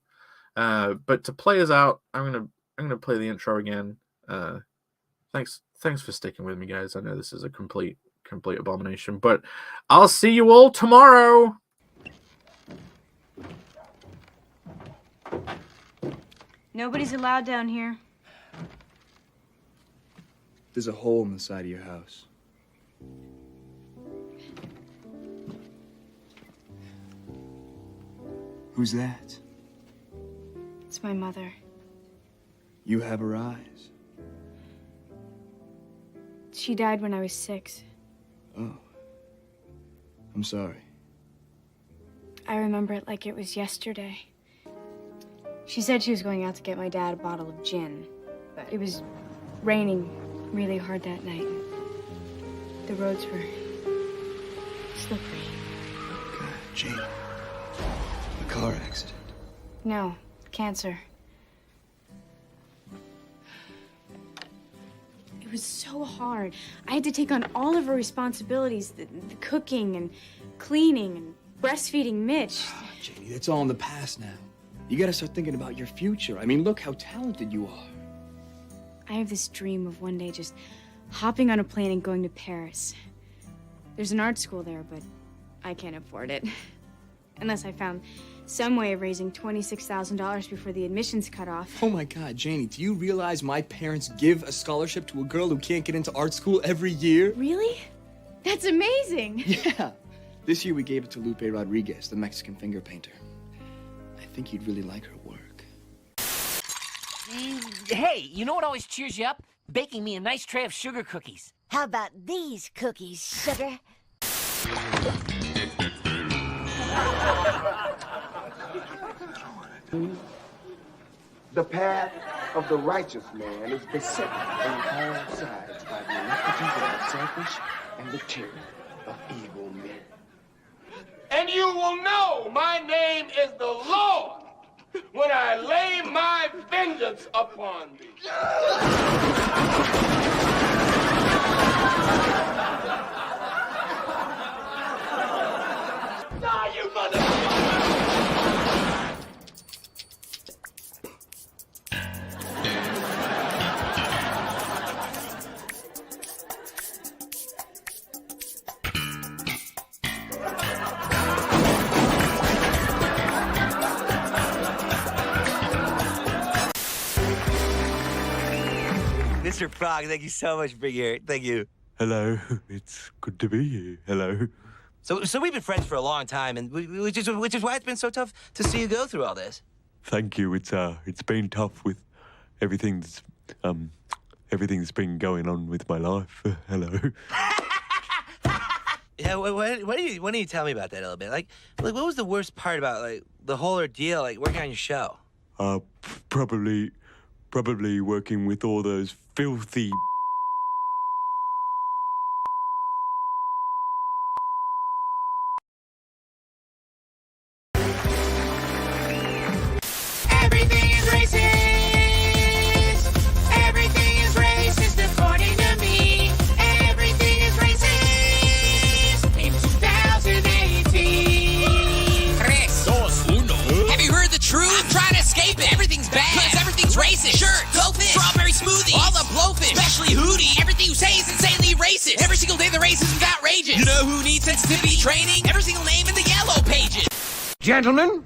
But to play us out, I'm gonna play the intro again. Thanks for sticking with me, guys. I know this is a complete abomination, but I'll see you all tomorrow. Nobody's allowed down here. There's a hole in the side of your house. Who's that? It's my mother. You have her eyes. She died when I was 6. Oh. I'm sorry. I remember it like it was yesterday. She said she was going out to get my dad a bottle of gin, but it was raining really hard that night. The roads were slippery. God, Jane. A car accident. No, cancer. It was so hard. I had to take on all of her responsibilities, the cooking and cleaning and breastfeeding Mitch. Jamie, that's all in the past now. You gotta start thinking about your future. I mean, look how talented you are. I have this dream of one day just hopping on a plane and going to Paris. There's an art school there, but I can't afford it. Unless I found some way of raising $26,000 before the admissions cut off. Oh my God, Janie, do you realize my parents give a scholarship to a girl who can't get into art school every year? Really? That's amazing. Yeah. This year we gave it to Lupe Rodriguez, the Mexican finger painter. I think you'd really like her work. Hey, you know what always cheers you up? Baking me a nice tray of sugar cookies. How about these cookies, sugar? The path of the righteous man is beset on all sides by the iniquities of the selfish and the tyranny of evil men. And you will know my name is the Lord when I lay my vengeance upon thee. Die, you motherfucker! Mr. Frog, thank you so much for being here. Thank you. Hello, it's good to be here. Hello. So we've been friends for a long time, and which is why it's been so tough to see you go through all this. Thank you. It's been tough with everything that's been going on with my life. Hello. Yeah, why don't you tell me about that a little bit? Like what was the worst part about like the whole ordeal, like working on your show? Probably working with all those filthy. Everything is racist. Everything is racist according to me. Everything is racist in 2018. Tres, dos, uno. Have you heard the truth? I'm trying to escape it. Everything's bad. Cause everything's racist. Shirt, go fish, strawberry smoothie, all the blowfish, especially hootie. Everything you say is insanely racist. Every single day the racism is outrageous. You know who needs sensitivity training? Every single name in the yellow pages. Gentlemen?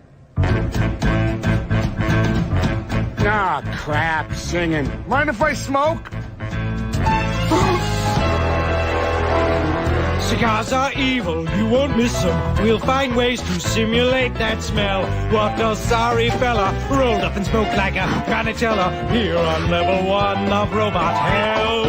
Ah, crap, singing. Mind if I smoke? Cigars are evil, you won't miss them. We'll find ways to simulate that smell. What a sorry fella, rolled up and smoked like a panatella. Here on level 1 of robot hell.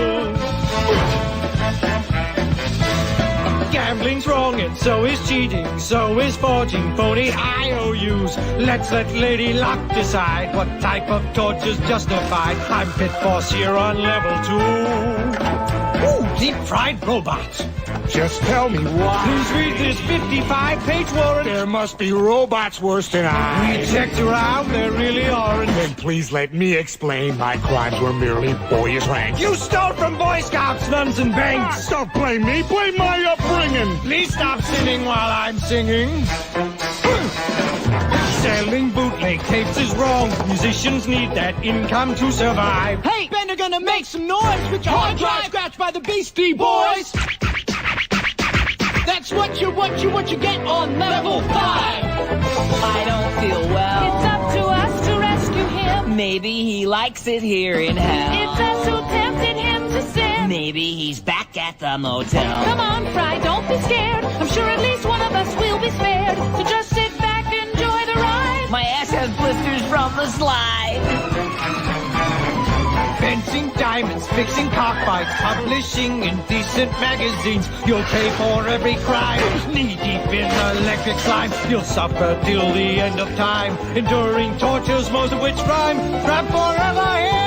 Gambling's wrong and so is cheating, so is forging phony IOUs. Let's let Lady Luck decide what type of torture's justified. I'm Pit Boss here on level 2. Ooh, deep-fried robots. Just tell me why. Please read this 55-page warrant. There must be robots worse than I. We checked around, there really aren't. Then please let me explain my crimes were merely boyish ranks. You stole from Boy Scouts, nuns, and banks. Don't blame me, blame my upbringing. Please stop sinning while I'm singing. Selling bootleg tapes is wrong. Musicians need that income to survive. Hey, Ben, you're gonna make some noise with your hard drive scratched by the Beastie Boys. That's what you get on level 5. I don't feel well. It's up to us to rescue him. Maybe he likes it here in hell. It's us who tempted him to sin. Maybe he's back at the motel. Come on, Fry, don't be scared. I'm sure at least one of us will be spared. So just sit back, enjoy the ride. My ass has blisters from the slide. Fencing diamonds, fixing cockfights, publishing indecent magazines. You'll pay for every crime. Knee deep in electric slime. You'll suffer till the end of time, enduring tortures, most of which rhyme. Trapped forever here.